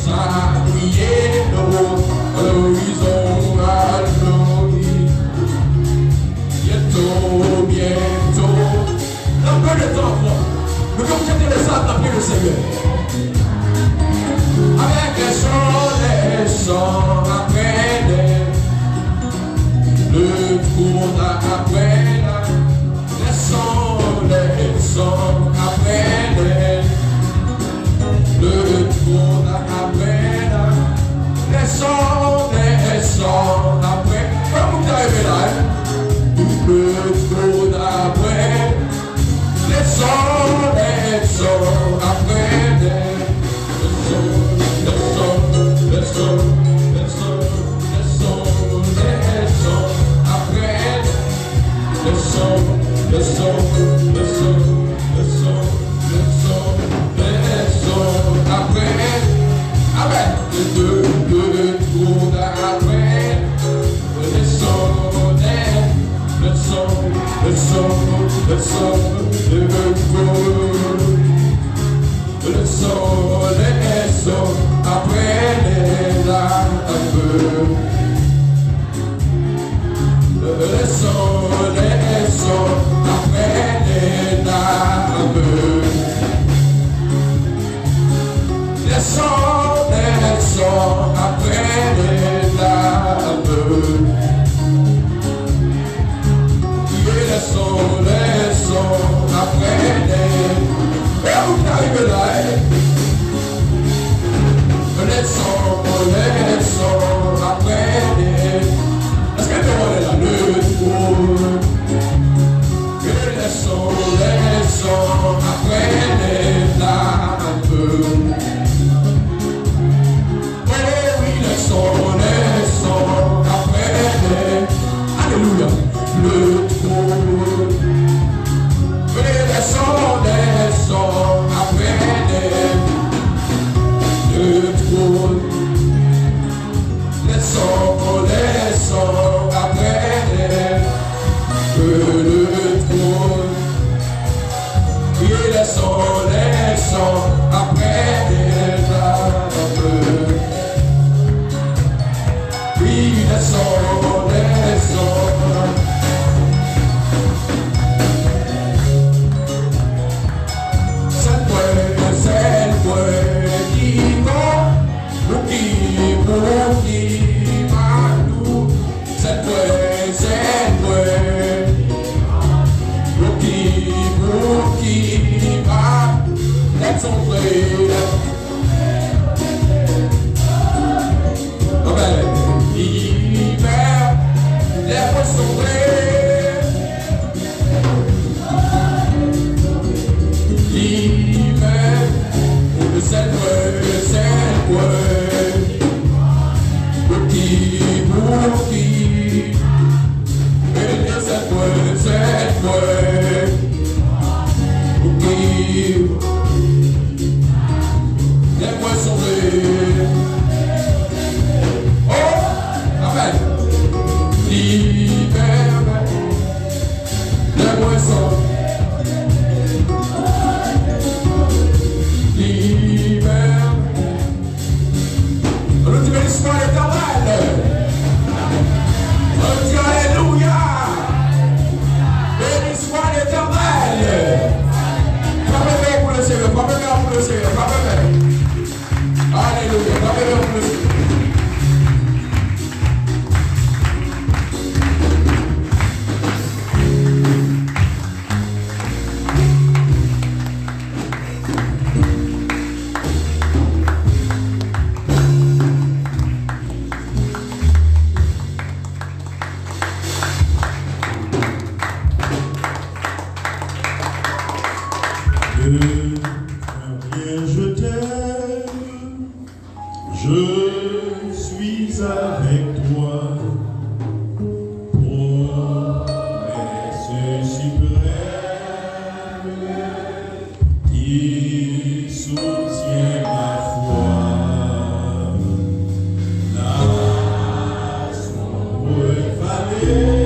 ça briller à l'horizon, à l'horizon, bientôt, un peu de temps, mais comme j'étais le sac après le Seigneur. Avec les sons, après le tour après les sons, après le tour après les sons, après, comme vous arrivez là, le tour après les sons, après les sons, après naissant après que le trône. Il est son naissant après les âmes. Il est son naissant. C'est toi qui va, pour qui va nous. C'est toi pour qui va, let's all play. L'hiver, les poissons l'hiver, c'est toi, pour qui, et c'est toi, pour qui, les poissons oh, amen, l'hiver, les poissons. On dit béni soit l'Éternel. On dit alléluia. Béni soit l'Éternel. Frappez-le pour le Seigneur, frappez-le pour le Seigneur, frappez-le. Alléluia, frappez-le pour le Seigneur. Je suis avec toi, promesse suprême qui soutient ma foi. La sombre vallée,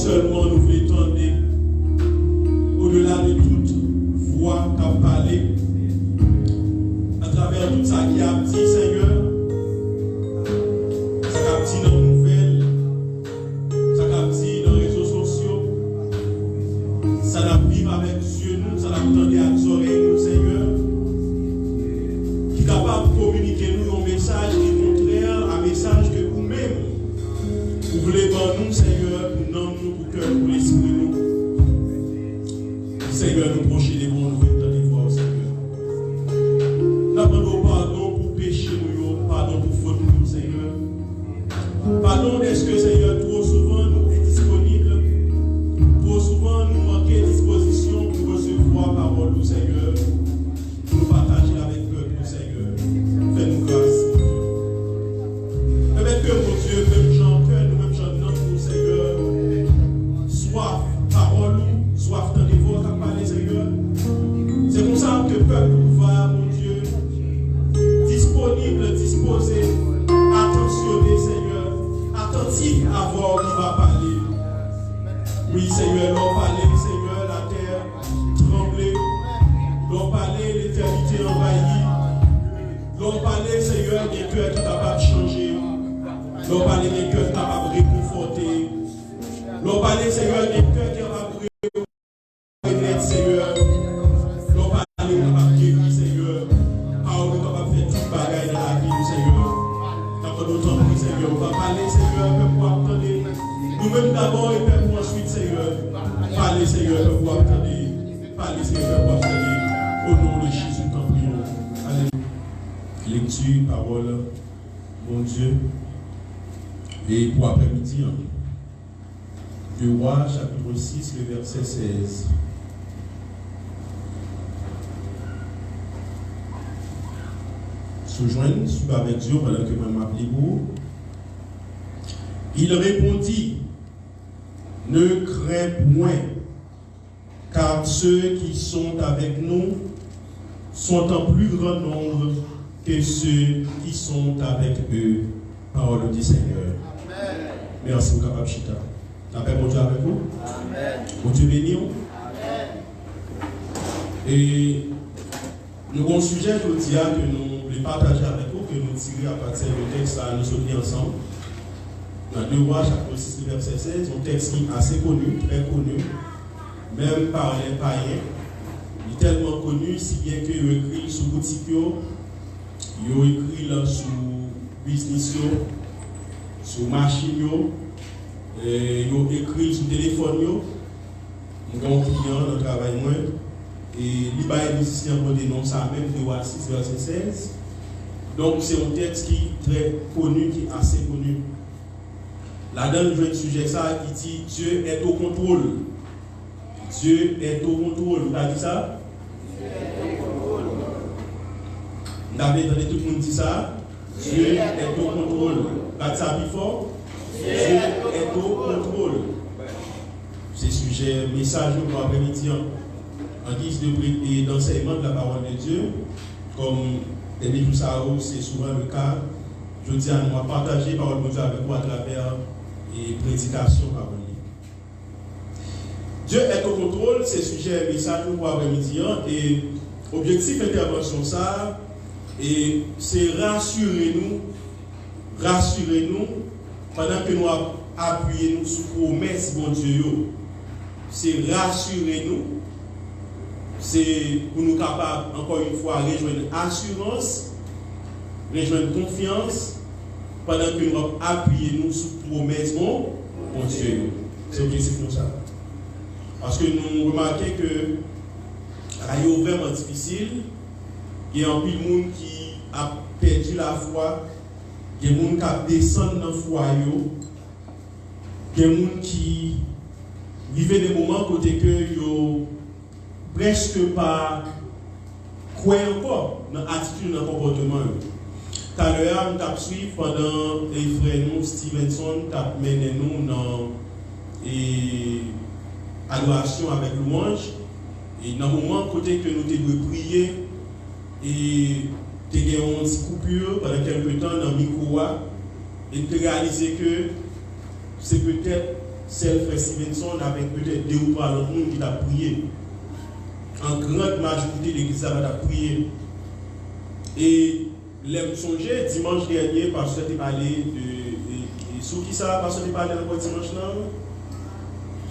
seulement nous voulons tendre au-delà de toute voix qu'a parlé, à travers tout ça qui a dit, Seigneur, ça qu'a dit dans les nouvelles, ça qu'a dit dans les réseaux sociaux, ça n'a vivre avec Dieu, nous, ça n'a entendu avec les oreilles, nous, Seigneur, qui est capable de communiquer nous un message qui est contraire à un message que vous-même, vous voulez voir nous, Seigneur, pour nous, pour cœur, pour l'esprit, nous. Seigneur, nous procher les bons nouvelles dans les voies, Seigneur. Nous demandons pardon pour péché, nous, pardon pour faute, nous, Seigneur. Pardon, est-ce que, Seigneur, trop souvent nous est disponible, trop souvent nous manquons de disposition pour recevoir parole, nous, Seigneur, pour nous partager avec peuple, nous, Seigneur. Fais-nous grâce. Permettez que, mon Dieu, même Jean, que nous-mêmes, Jean, nous, Seigneur, soif, parole, soif dans les voies qu'a parlé, Seigneur. C'est comme ça que le peuple va, mon Dieu, disponible, disposé, attentionné, Seigneur, attentif à voir qui va parler. Oui, Seigneur, l'on parlait, Seigneur, la terre tremblait, l'on parlait, l'éternité envahie, l'on parlait, Seigneur, des cœurs qui sont capables de changer, l'on parlait des cœurs capables de réconforter, l'on parlait, Seigneur, des cœurs qui sont capables de Seigneur, l'on parle de capable de guérir, Seigneur, on est capable de faire tout bagaille dans la vie, Seigneur. Quand on entend, Seigneur, on va parler, Seigneur, pour attendre. Nous-mêmes d'abord et pour ensuite, Seigneur. Parlez, Seigneur, pour attendre. Parlez, Seigneur, pour attendre. Au nom de Jésus, nous prions. Alléluia. Lecture, parole, mon Dieu. Et pour après-midi, 2 Rois, chapitre 6, le verset 16. Se joindre, suivre avec Dieu pendant que je m'appelais pour. Il répondit, ne crains point, car ceux qui sont avec nous sont en plus grand nombre que ceux qui sont avec eux. Parole du Seigneur. Amen. Merci, mon capable Chita. La paix, mon Dieu, avec vous. Amen. Mon Dieu béni. Amen. Et nous avons un sujet que nous voulons partager avec vous, que nous tirons à partir du texte à nous soutenir ensemble. Dans 2 Rois, chapitre 6, verset 16, un texte qui est assez connu, très connu, même par les païens. Il est tellement connu, si bien qu'il a écrit sur boutique, il a écrit là sur business, sur machine, il a écrit sur téléphone. Nous avons un client dans le travail. Et l'Ibaï musicien pour des noms, ça même 2 Rois 6, verset 16. Donc c'est un texte qui est très connu, qui est assez connu. Là-dedans, nous avons un sujet ça qui dit Dieu est au contrôle. Dieu est au contrôle. Vous avez dit ça? Dieu est au contrôle. Vous avez entendu tout le monde dire ça? Dieu est au contrôle. Vous avez dit ça plus fort? Dieu est au contrôle. C'est sujet, message pour après-midi. En guise d'enseignement de la parole de Dieu, comme tout ça, c'est souvent le cas. Je dis à nous à partager la parole de Dieu avec vous à travers les prédications parole. Dieu est au contrôle, c'est sujet message pour après-midi. Et objectif d'intervention, ça, et c'est rassurer-nous pendant que nous appuyons sur la promesse de Dieu. C'est rassurer-nous. C'est pour nous capables, encore une fois, rejoindre assurance, rejoindre confiance, pendant que nous appuyons sur la promesse de Dieu. C'est l'objectif de ça. Parce que nous remarquons que c'est vraiment difficile. Il y a un peu de monde qui a perdu la foi, il y a des gens qui descendent dans le foyer, il y a des gens qui vivent des moments côté que ils presque pas croient encore dans l'attitude, dans le comportement. Tout à l'heure, nous avons suivi pendant les frères nous, Stevenson, nous avons mené nous dans l'adoration avec louange. Et dans le moment côté que nous devons prier, et nous avons une petite coupure pendant quelques temps dans le micro, et nous avons réalisé que c'est peut-être celle frère Stevenson avec peut-être 2 ou 3 autres monde qui t'a prié. En grande majorité de l'église a prié. Et l'aime songer dimanche dernier, parce que tu parlé de. Sur qui ça, parce que tu parlé encore dimanche là?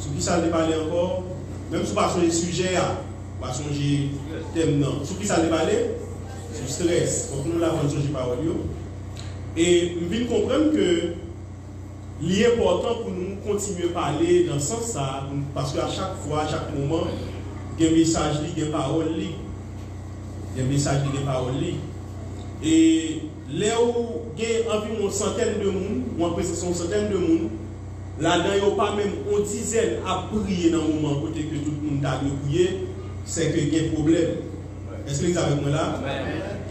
Sur qui ça tu parlé encore? Même si pas sur les sujets, pas songer thème non. Sur qui ça tu parlé? Sur stress. Donc nous l'avons songer parole. Et nous venons comprendre que il est important pour nous continuer à parler dans ce sens-là, parce qu'à chaque fois, à chaque moment, il y a un message, il y a une parole, il y a un message, il y a une parole. Et là où il y a environ une centaine de monde, ou en précision une centaine de monde, là-dedans, il n'y a pas même une dizaine à prier dans le moment côté que tout le monde a prié, c'est qu'il y a un problème. Est-ce que vous êtes avec moi là?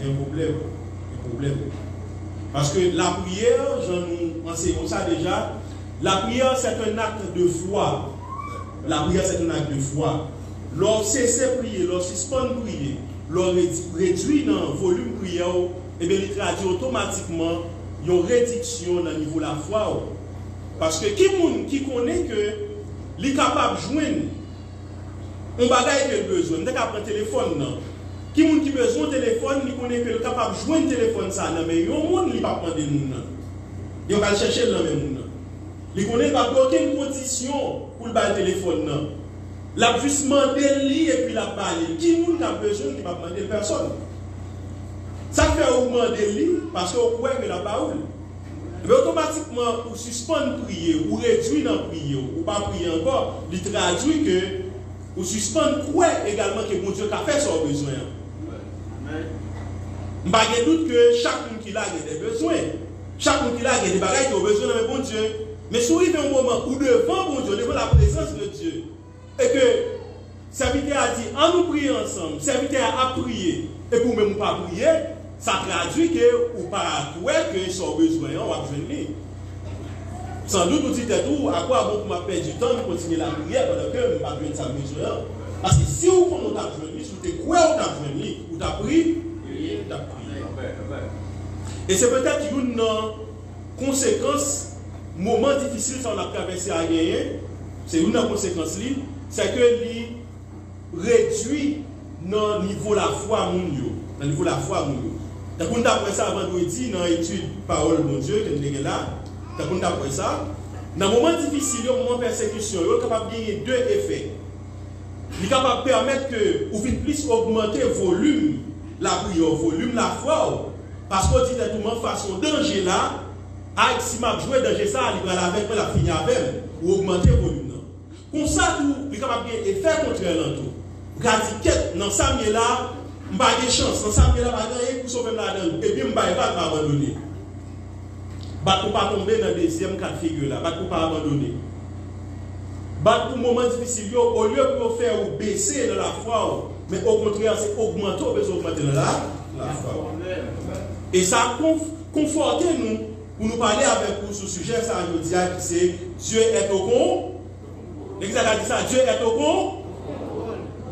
Il y a un problème. Un problème. Parce que la prière, j'en enseigne ça déjà, la prière c'est un acte de foi. La prière c'est un acte de foi. Lorsque c'est prier, lorsque suspend prier, lorsque réduit dans le volume prière, et bien il traduit automatiquement une réduction dans le niveau de la foi. Parce que qui connaît que il est capable de joindre un bagage qu'il a besoin, il est capable de prendre le téléphone. Non? Qui a besoin de téléphone, il connaît que est capable de joindre le téléphone, ça, mais il y a un monde qui ne peut pas prendre le monde. Il va chercher le même monde. Il connaît pas aucune condition pour le téléphone. Il a juste demandé lui et puis il a parlé. Qui a besoin qui va demander personne. Ça fait demander lui parce qu'on croit que la parole. Mais automatiquement, pour suspendre prier, ou réduire dans prier, ou pas prier encore, il traduit que ou suspendre quoi également que mon Dieu a fait son besoin. Je n'ai pas de doute que chaque monde qui a des besoins. Chaque monde qui a des bagages qui a besoin de bon Dieu. Mais si il y a un moment où devant bon Dieu, devant la présence de Dieu, et que serviteur a dit, en nous prier ensemble, serviteur a prié, et pour même pas prier, ça traduit que ou pas que son besoin, on va venir. Sans doute, vous dites tout, à quoi bon pour perdre du temps de continuer la prière pendant que je ne vais pas besoin de besoin. Parce que si vous prenez votre venu, si vous êtes quoi vous avez venu, vous avez pris, vous avez prié. Et c'est peut-être une conséquence, moment difficile qu'on a traversé à gagner, c'est une conséquence, c'est que lui réduit dans le niveau de la foi mondiale. Dans le niveau de la foi mondiale. Donc, on a appris ça vendredi dans l'étude Parole de Dieu, que nous avons là. Donc, on a appris ça. Dans le moment difficile, au moment de persécution, il est capable de gagner 2 effets. Il est capable de permettre que vous puissiez plus augmenter le volume, la prière, le volume, la foi. Parce qu'on dit tout le monde, façon danger là, si je joue danger ça, il va avec moi, la finir avec, ou augmenter le volume. Comme ça, il est capable de gagner effet contraire dans tout. Regardez, dans ça, là, je n'ai pas de chance. Dans ça, là, je pour sauver la donne. Et puis, je ne vais pas m'abandonner. Je ne vais pas tomber dans le deuxième cas de figure là. Je ne vais pas abandonner. Pour le moment difficile, au lieu de faire baisser dans la foi, mais au contraire, c'est augmenter, augmenter dans la foi. Et ça a conforté nous pour nous parler avec vous sur ce sujet, ça veut dire que c'est Dieu est au compte. L'Église a dit ça, Dieu est au compte.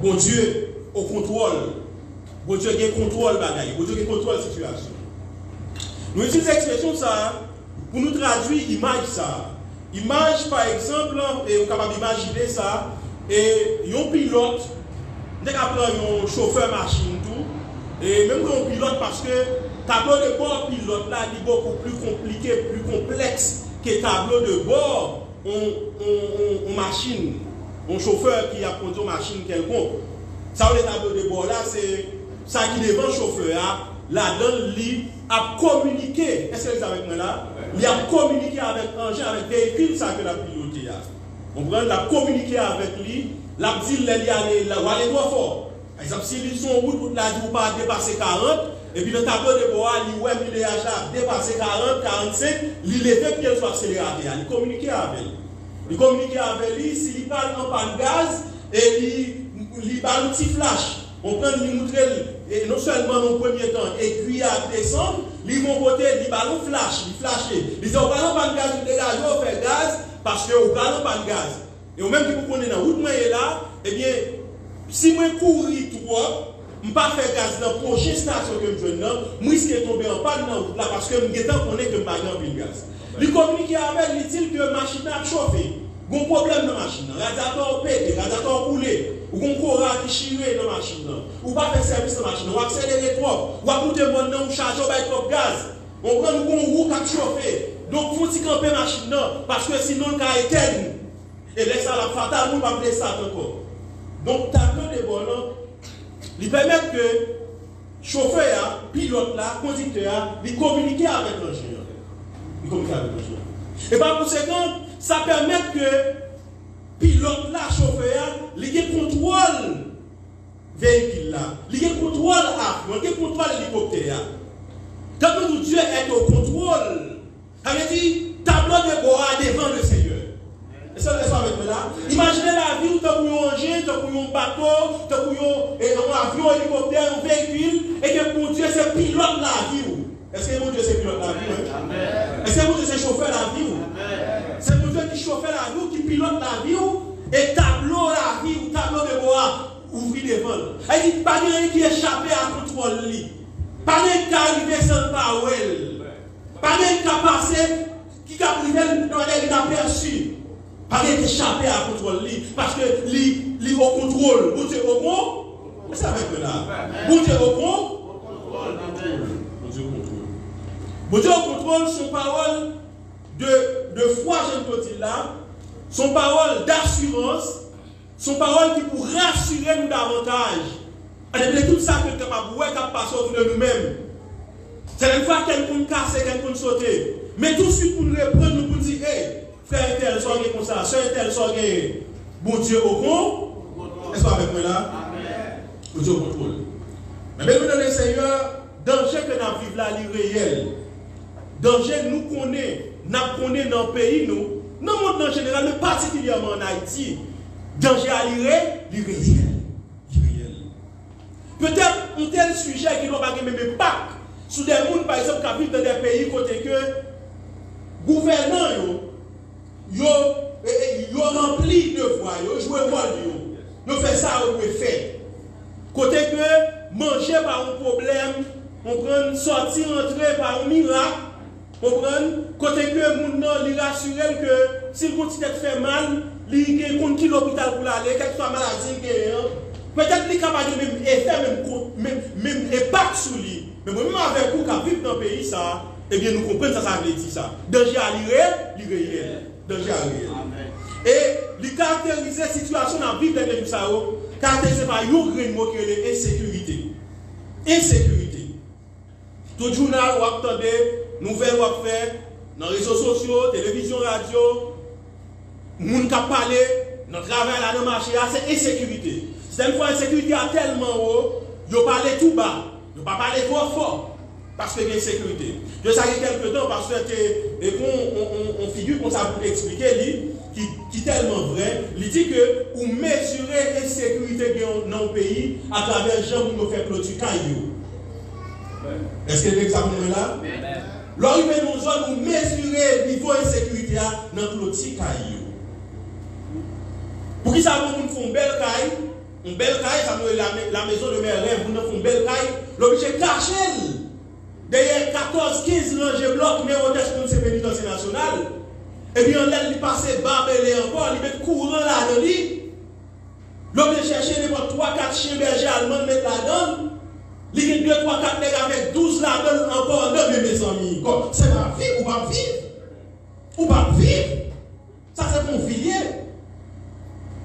Bon Dieu au contrôle. Bon Dieu qui contrôle la bagaille. Bon Dieu qui contrôle la situation. Nous utilisons l'expression ça pour nous traduire l'image ça. Image par exemple, et on est capable d'imaginer ça, et un pilote, on est capable un chauffeur machine tout, et même quand on pilote parce que tableau de bord pilote là, il est beaucoup plus compliqué, plus complexe que tableau de bord en machine. Un chauffeur qui a conduit une machine quelconque. Ça, le tableau de bord là, c'est ça qui devant le chauffeur, là-dedans, il a communiqué. Est-ce que vous êtes avec moi là? Il a communiqué avec engin, avec véhicule, ça que la piloté. On prend, il a communiqué avec lui, il a dit, il aller trop fort. Par exemple, s'ils sont en route, là, il ne pas dépasser 40, et puis le tableau de bord, il est à dépasser 40, 45, il lève pied sur l'accélérateur. Il communiquait avec lui. Il communiquait avec lui, s'il parle en panne de gaz, et il parle un petit flash. On prend les montrer, et non seulement dans le premier temps, aiguille à descendre, ils vont côté, ils ballon flash, ils flashent. Ils disent, au ballon pas de gaz, vous dégagez, on fait gaz, parce que au ballon pas de gaz. Et au même que vous connaissez dans la route, là, eh bien, si moi courir trop, je ne vais pas faire gaz dans la prochaine station que je donne, je risque de tomber en panne dans la route là, parce que je connais que je ne vais pas de gaz. Il communique avec lui, dit que la machine a chauffé. un problème dans la machine, radiateur pété, radiateur coulé, ou un courant qui chiré dans la machine, ou pas faire service dans la machine, ou accélérer trop, ou apporter mon nom, ou charger trop de gaz, on prend un roue qui a chauffé. Donc, il faut qu'il camper la machine, parce que sinon, le cas est éterne. Et laisse ça la fatale, on ne va pas ça encore. Donc, tableau de bord, il permet que le chauffeur, pilote, conducteur, il communique avec l'ingénieur. Il communique avec l'ingénieur. Et par conséquent, ça permet que le pilote, chauffeur, il contrôle le véhicule, il contrôle l'avion, il contrôle l'hélicoptère. Quand Dieu est au contrôle, ça veut dire tableau de bord devant le Seigneur. Et ça, avec moi là. Imaginez la vie où tu as un engin, tu as un bateau, tu as un avion, un hélicoptère, un véhicule, et que mon Dieu, c'est pilote la vie. Est-ce que mon Dieu, c'est pilote la vie? Est-ce que mon Dieu, c'est chauffeur la vie? C'est mon Dieu qui chauffe la vie, qui pilote la vie, et tableau la vie, ou tableau de bord, ouvrir devant. Il dit, pas de rien qui échappe à contrôle. Pas de rien qui arrive sans parole. Pas de rien qui a passé, qui a privé, dans lequel il a perçu. Pas de échapper à contrôle, parce que il au contrôle. Vous êtes au contrôle? Vous savez que là. Vous êtes au contrôle? Vous Dieu au contrôle. Vous Dieu au contrôle, son parole de foi, je peux dire là, son parole d'assurance, son parole qui pour rassurer nous davantage. Et tout ça que nous avons passé autour de nous-mêmes. C'est une fois quelqu'un casse, quelqu'un sauté. Mais tout de suite pour nous reprendre, nous pour dire, hey, frère tel, soyez comme ça, soeur tel, soyez bon Dieu au contrôle. Est-ce que avec moi là? Bon Dieu au contrôle. Mais même dans le Seigneur, danger que nous vivons là, il est réel. Danger nous connaissons dans le pays, nous, dans le monde en général, mais particulièrement en Haïti. Danger à réel. Peut-être un tel sujet qui n'a pas même impact sur des gens, par exemple, qui vivent dans des pays côté que gouvernants, ils rempli de voix, ils jouent le rôle, ils font ça au fait. Côté que manger par un problème, on prend sortir, entrer par un miracle, on prend côté que mon nom lui rassure que s'il continue de faire mal, il y a un l'hôpital pour aller, quelle soit maladie, peut-être qu'il est capable de même effet, même impact sur lui. Mais moi-même avec vous qui vivent dans le pays, ça, eh bien nous comprenons ça, ça veut dire ça. Danger à l'irréel. Danger à l'irréel. Et les caractériser la situation dans la vie de l'Église, caractérisé par un grand mot qui est l'insécurité. Insécurité. Tout journal, vous attendez, nouvelles, vous faites, dans les réseaux sociaux, télévision, radio, les gens qui parlent, dans le travail, dans le marché, c'est insécurité. C'est une fois l'insécurité a tellement haut, ils parlent tout bas, ils ne parlent pas trop fort, parce qu'il y a une sécurité. Je sais qu'il y a quelques temps, parce qu'on figure comme ça pour expliquer, qui est tellement vrai, il dit que vous mesurez l'insécurité dans le pays à travers les gens qui nous font clôture caillou. Est-ce que l'examen est là? Lorsque nous dans une zone, vous mesurez le niveau d'insécurité dans le clôture caillou. Pour qui ça vous font une belle caille? Une belle caille, ça nous est la maison de mes rêves, vous font une belle caille, l'objet caché. Derrière 14-15 rangées blocs, mais on est pour ces pénitentiaires nationales. Et puis on laisse lui passer barbelé encore, il met courant là dans lui. L'homme de chercher les 3-4 chiens bergers allemands mettre là-dedans. Il y a 2-3-4 nègres avec 12 là-dedans encore dans mes amis. C'est ma vie ou pas vivre? Ou pas vivre? Ça c'est mon filier.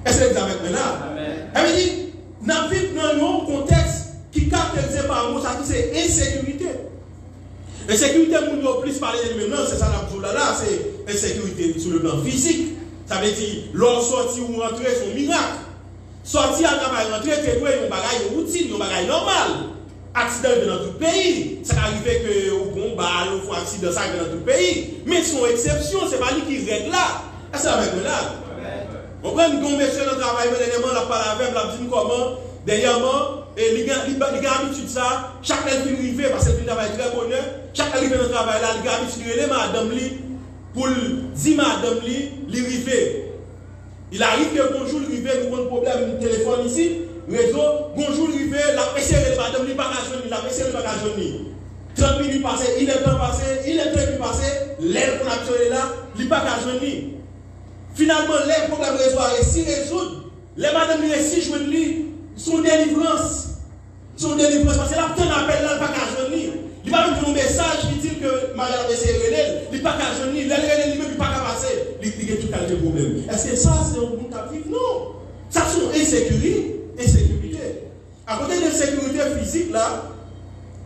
Est-ce que vous avez avec moi là? Elle me dit, nous vivons dans un contexte qui est caractérisé par un mot, ça c'est insécurité. Insécurité, nous avons plus parlé de maintenant, c'est ça là, c'est insécurité sur le plan physique. Ça veut dire, l'on sorti ou rentrer, c'est un miracle. Sortir à travail, rentrer, c'est un bagage routine, un bagage normal. Accident dans tout le pays. Ça arrive que au bon bal, ou un accident ça dans tout le pays. Mais son exception, c'est pas lui qui règle là. Est-ce que avec moi là? On prend un monsieur dans le travail, mais dernièrement, on a parlé avec la dit comment, dernièrement, et il a l'habitude ça, chaque fois qu'il arrive, parce que le travail est très bonheur, chaque fois qu'il arrive dans le travail là, il a l'habitude de les madame pour dire madame il arrive. Il arrive que bonjour, il arrive, nous avons un problème de téléphone ici, réseau, bonjour, il arrive, la essayé de madame, il n'a pas jauni, la essayé de pas jauni. 30 minutes passées, il est temps passé, il est temps passé, l'air qu'on a tué là, il n'a pas jauni. Finalement, les problèmes résoudre et si résoudre, les madames les si jouent lui, son délivrance. Son délivrance, parce que là, ton appel là, il n'y a pas qu'à joindre. Il va même un message qui dit que madame c'est René, il n'y a pas qu'à joindre, il n'a pas qu'à passer, il y a tout qualité de problème. Est-ce que ça, c'est un monde qui vit? Non. Ça, c'est une insécurité. À côté de l'insécurité physique, là,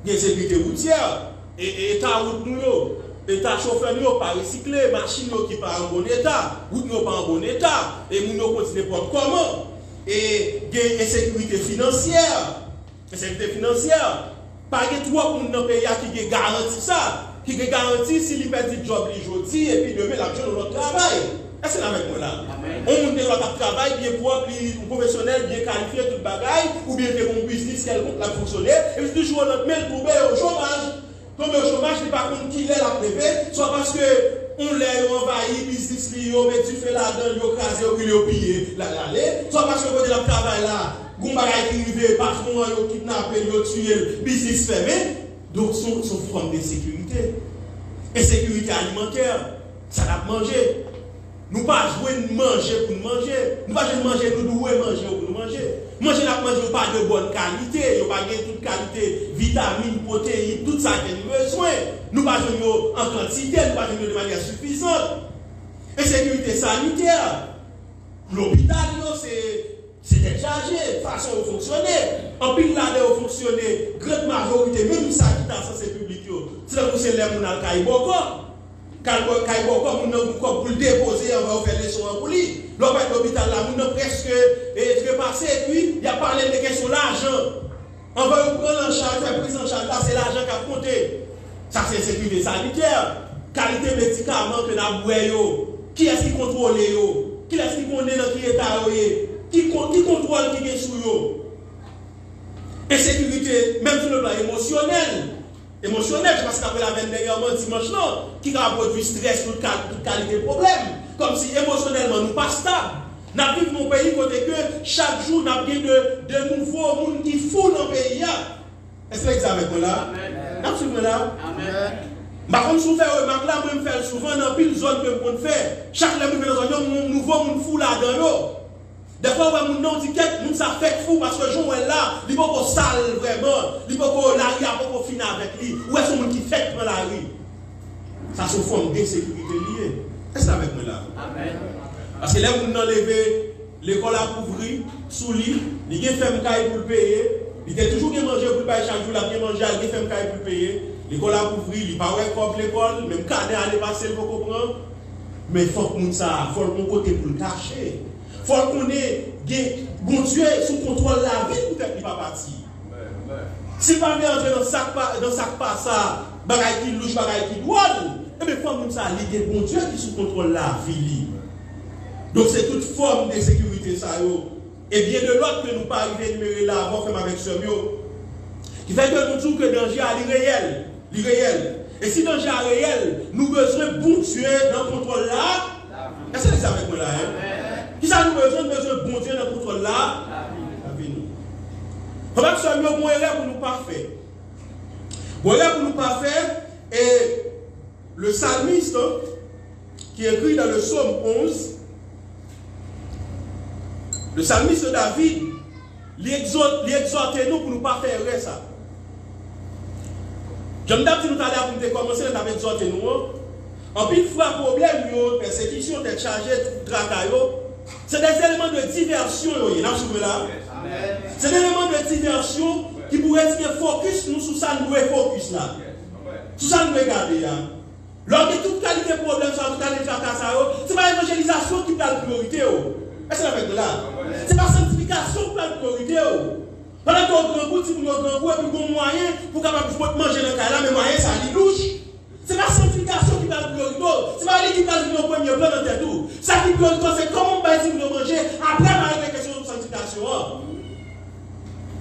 il y a une sécurité routière. Et état route nous, état chauffeur nous, pas recyclé, machine qui pas en bon état, route nous pas en bon état, et nous continuons pour comment? Et il y a une insécurité financière. Insécurité financière. Pas de trois pour nos pays qui garantit ça, qui garantit s'il perd du job aujourd'hui et puis demain l'argent de notre travail. Est-ce que c'est avec moi là? On monte notre travail bien propre, un professionnel bien qualifié, tout le bagaille, ou bien fait un business quelconque la fonctionner, et puis toujours notre mail tomber au chômage. Tomber au chômage, il n'est pas contre qui l'est la prévé, soit parce que on l'a envahi, business lié, mais tu fais là-dedans, il crasé, il a pillé, soit parce que côté le travail là, il y a qui arrive, patron, il a kidnappé, il a tué, business fermé. Donc, son forme d'insécurité. Insécurité alimentaire, ça l'a mangé. Nous ne pas jouer de manger pour nous manger. Nous ne pas jouer de manger, nous devons manger pour nous manger. Manger, nous manger pas de bonne qualité. Nous pas de toute qualité, vitamines, protéines, tout ça que nous avons besoin. Nous ne pas jouer en quantité, nous ne pas jouer de manière suffisante. Insécurité sanitaire. L'hôpital, c'est déchargé, façon de fonctionner. En pile là, de fonctionner, grande majorité, même ça qui est en santé publique, c'est là que c'est les gens qui ont Kaiboko, pour le déposer, on va faire les soins pour lui. L'hôpital là, on a presque trépassé, et puis il y a parlé de questions d'argent. On va prendre en charge, faire prise en charge, là c'est l'argent qui a compté. Ça c'est sécurité sanitaire, qualité médicaments que nous avons. Qui est-ce qui contrôle? Qui est-ce qui connaît dans qui état? Qui contrôle qui est sous eux? Insécurité, même sur le plan émotionnel. Émotionnel, je pense qu'après la veine dernièrement, dimanche, non, qui a produit stress, toute qualité de problème. Comme si émotionnellement, nous ne sommes pas stables. Nous vivons dans mon pays côté que chaque jour, nous avons de nouveaux monde qui font dans le pays. Est-ce que vous êtes avec moi là? Amen. Vous là? Amen. Par contre, si vous faites remarque là, je me fais souvent dans une zone que je fais. Chaque fois que je fais dans une zone, un nouveau monde fou là-dedans. Des fois, on nous dit que ça fait fou parce que le jour est là, il ne peut pas sale vraiment, il ne peut pas la rue, il ne peut pas finir avec lui. Où est-ce qu'on qui fait dans la rue? Ça se forme d'insécurité liée. Est-ce que c'est avec moi là? Amen. Parce que là, on a enlevé l'école à couvrir, sous lit, il a fait un cahier pour le payer, il a toujours mangé pour le payer chaque jour, il a bien mangé, il a fait un cahier pour le payer, l'école à couvrir, il n'a pas comme l'école, même cadet à aller passer, il faut comprendre. Mais il faut que ça, il faut le côté pour le cacher. Il faut qu'on ait bon Dieu sous contrôle la vie, peut-être qu'il va partir. Si pas bien entrer dans sac pas ça, bagaille qui louche, bagaille qui douane, et bien il faut que ça ligue bon Dieu qui sous contrôle la vie. Donc c'est toute forme de sécurité ça. Et bien de l'autre que nous pas arriver à énumérer là avant faire avec ce mieux. Qui fait que nous trouvons que le danger est réel. Et si le danger est réel, nous avons besoin de bon Dieu dans le contrôle là. Est-ce que c'est avec moi là? Qui ça nous besoin de bon Dieu dans le contrôle là? La vie. On va faire mieux pour nous parfait. Pour nous parfait, et le psalmiste qui écrit dans le psaume 11, le psalmiste David, il exhorte nous pour nous pas faire ça. J'aime bien que nous allons commencer à exhorter nous. En plus, il faut un problème, persécution, d'être chargé, tracaillot. C'est des éléments de diversion, c'est des éléments de diversion qui pourraient dire focus, nous sous ça, nous focus là. Sous ça, nous regarder là. Lors de toute qualité de problème, toute qualité de tracas, c'est pas l'évangélisation qui a la priorité. Est-ce que c'est avec là? C'est pas la sanctification qui a la priorité. Pendant qu'on a un grand goût, si vous avez un grand goût, et puis qu'on moyen pour capable manger dans le cas là, mais moyen ça lit louche. C'est pas la sanctification qui a la priorité. C'est pas l'équipe qui a le premier plan dans tête tout. Ça qui priorité, c'est comment on va dire de manger après la question de sanctification.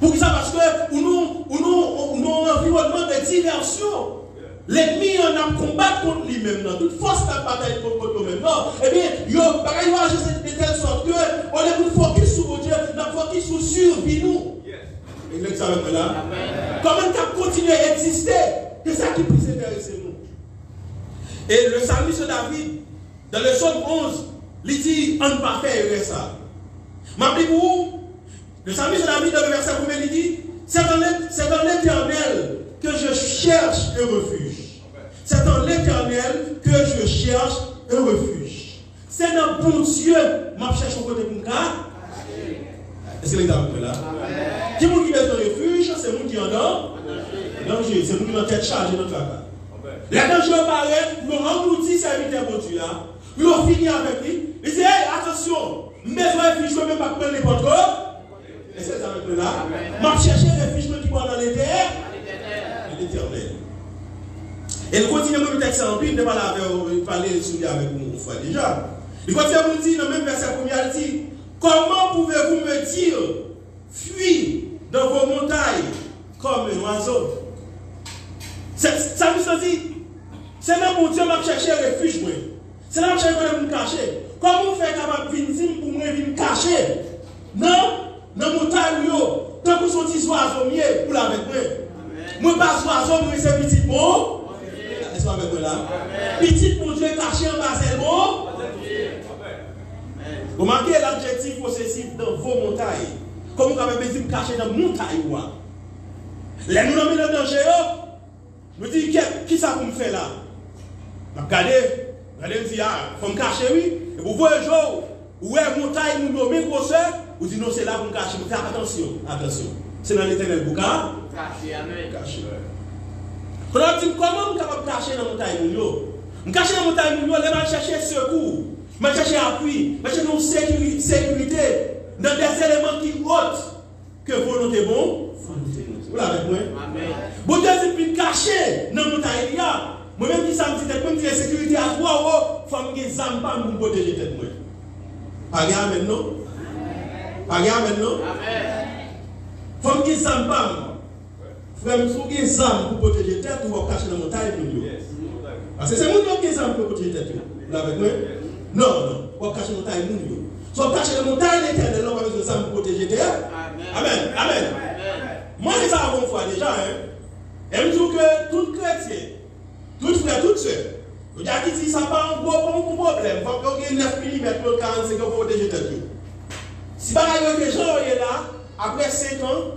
Pour ça, parce que nous avons un environnement de diversion. L'ennemi en a combattu contre lui-même, dans toute force de la bataille contre lui-même. Eh bien, il y a de telle sorte que on est pour focus sur Dieu, on focus sur survie nous. Et l'examen là. Comment on continue à exister? C'est ça qui peut s'intéresser nous. Et le psalmiste David, dans le psaume 11, il dit, on ne pas faire ça. Je dis pour vous, le Samuel David dans le verset 1, il dit, c'est dans l'Éternel que je cherche un refuge. C'est dans l'Éternel que je cherche un refuge. C'est dans bon Dieu que je cherche un côté pour me. Est-ce que l'exemple est là? Qui est qui met dans le refuge? C'est moi qui est en danger. C'est moi qui est en tête chargée dans le travail. La danger apparaît, nous rendons outil serviteur pour Dieu. Nous finissons avec lui. Il dit, hey, attention, mes refuges, je ne vais même pas prendre les portes. Est-ce que ça va être là? Je cherche un refuge qui va dans l'éternel. Et nous continuons même le texte en plus, il ne va pas parler sur lui avec nous une fois déjà. Il continue à nous dire, dans le même verset premier, il dit, comment pouvez-vous me dire, fuis dans vos montagnes comme un oiseau? Ça veut dire, c'est là mon Dieu m'a cherché un refuge. C'est là que je vais me cacher. Comment vous faites capable de venir pour me cacher? Non, dans mon montagne, tant que vous sortez oiseaux mieux pour avec moi. Moi, pas oiseau, moi, c'est petit bon. Est-ce que vous avec moi là? Petit mon Dieu caché en bas, c'est bon. Vous marquez l'adjectif possessif dans vos montagnes. Comment vous avez besoin de cacher dans mon montagne? Là, nous avons mis le danger. Je me dis, qui ça pour me faire là? Regardez, me dit, ah, il faut me cacher, oui. Et vous voyez un jour, où est la montagne, nous nommons grosseur, vous dites, non, c'est là pour me cacher. Vous dites, attention. C'est dans l'éternel bouca. Cacher. Quand on dit, comment je suis capable de cacher dans la montagne? Je cache dans la montagne, je vais chercher secours, je vais chercher appui, je vais chercher sécurité, dans des éléments qui ôtent que volonté bon. Vous l'avez avec moi? Bon Dieu, c'est plus caché dans la montagne. Moi-même, qui ça me dit, comme la sécurité à toi, il faut que je n'aime pas pour me protéger tête. Pas grave maintenant? Pas grave maintenant? Il faut que je n'aime pas. Il faut que je n'aime pour protéger tête ou cacher dans la montagne. Parce que c'est moi qui ai pour protéger tête. Vous l'avez avec moi? Non, il faut cacher dans la montagne. Si on cache dans la montagne, l'éternel, on va besoin de pour protéger tête. Amen. Moi, je sais ça une fois déjà. Et je dis que tout chrétien, tout frère, toute soeur, vous dites que ça n'a pas un gros problème. Il faut qu'il y ait 9 mm pour 45 pour protéger tête. Si par exemple, les gens sont là, après 5 ans,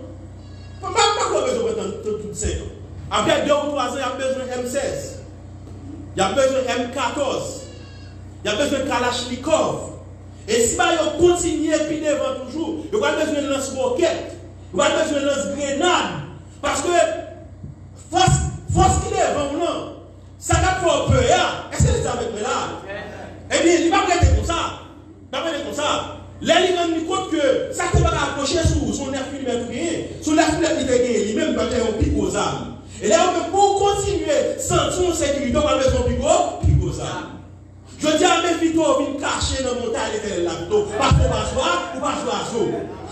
il n'y a pas besoin de tout 5 ans. Après 2 ou 3 ans, il y a besoin de M16. Il y a besoin de M14. Il y a besoin de Kalachnikov. Et si vous continuez puis devant toujours, vous avez besoin de lance-roquettes. Vous avez besoin de lance-grenades. Parce que force qui est devant nous, ça n'a pas peur. Est-ce que vous êtes avec moi là? Eh bien, il ne va pas être comme ça. Il ne va pas être comme ça. Là, il va nous compte que ça ne peut pas accrocher sur son nerf filmé ou rien. Son nerf filmé qui est lui-même, il va faire un pic aux armes. Et là, pour continuer, sentir une sécurité, on va mettre un pic aux armes. Je dis à mes filles, viens cacher dans la montagne de la plutôt. Parce qu'on va voir ou pas oiseau.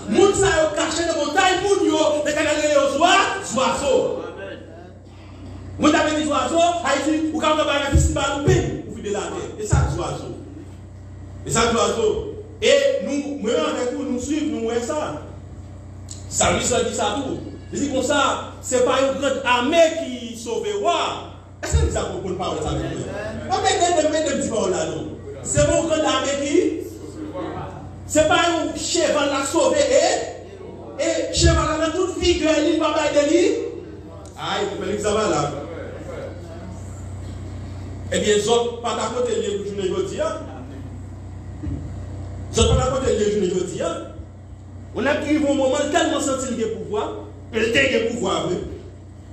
Moun sa yo caché dans la montagne, moun yo, les canaliers aux oiseaux. Moun t'avez dit oiseaux, Haïti, ou quand on va faire un festival, ou vider la terre. Et ça, c'est oiseau. Et nous, avec vous, nous suivons, nous voyons ça. Ça lui dit ça tout. Il dit comme ça, ce n'est pas une grande armée qui sauve le roi. Est-ce que vous avez compris parole de ça avec moi? Pas mettre des petits paroles là, non. C'est mon grande armée qui. Ce n'est pas un cheval qui a sauvé et cheval dans toute figure, il va pas de lui. Aïe, vous pouvez ça va là. Eh bien, zot pas à côté de journée aujourd'hui. Zot pas à côté de journée aujourd'hui. On a pris un moment tellement senti le pouvoir, et le pouvoir.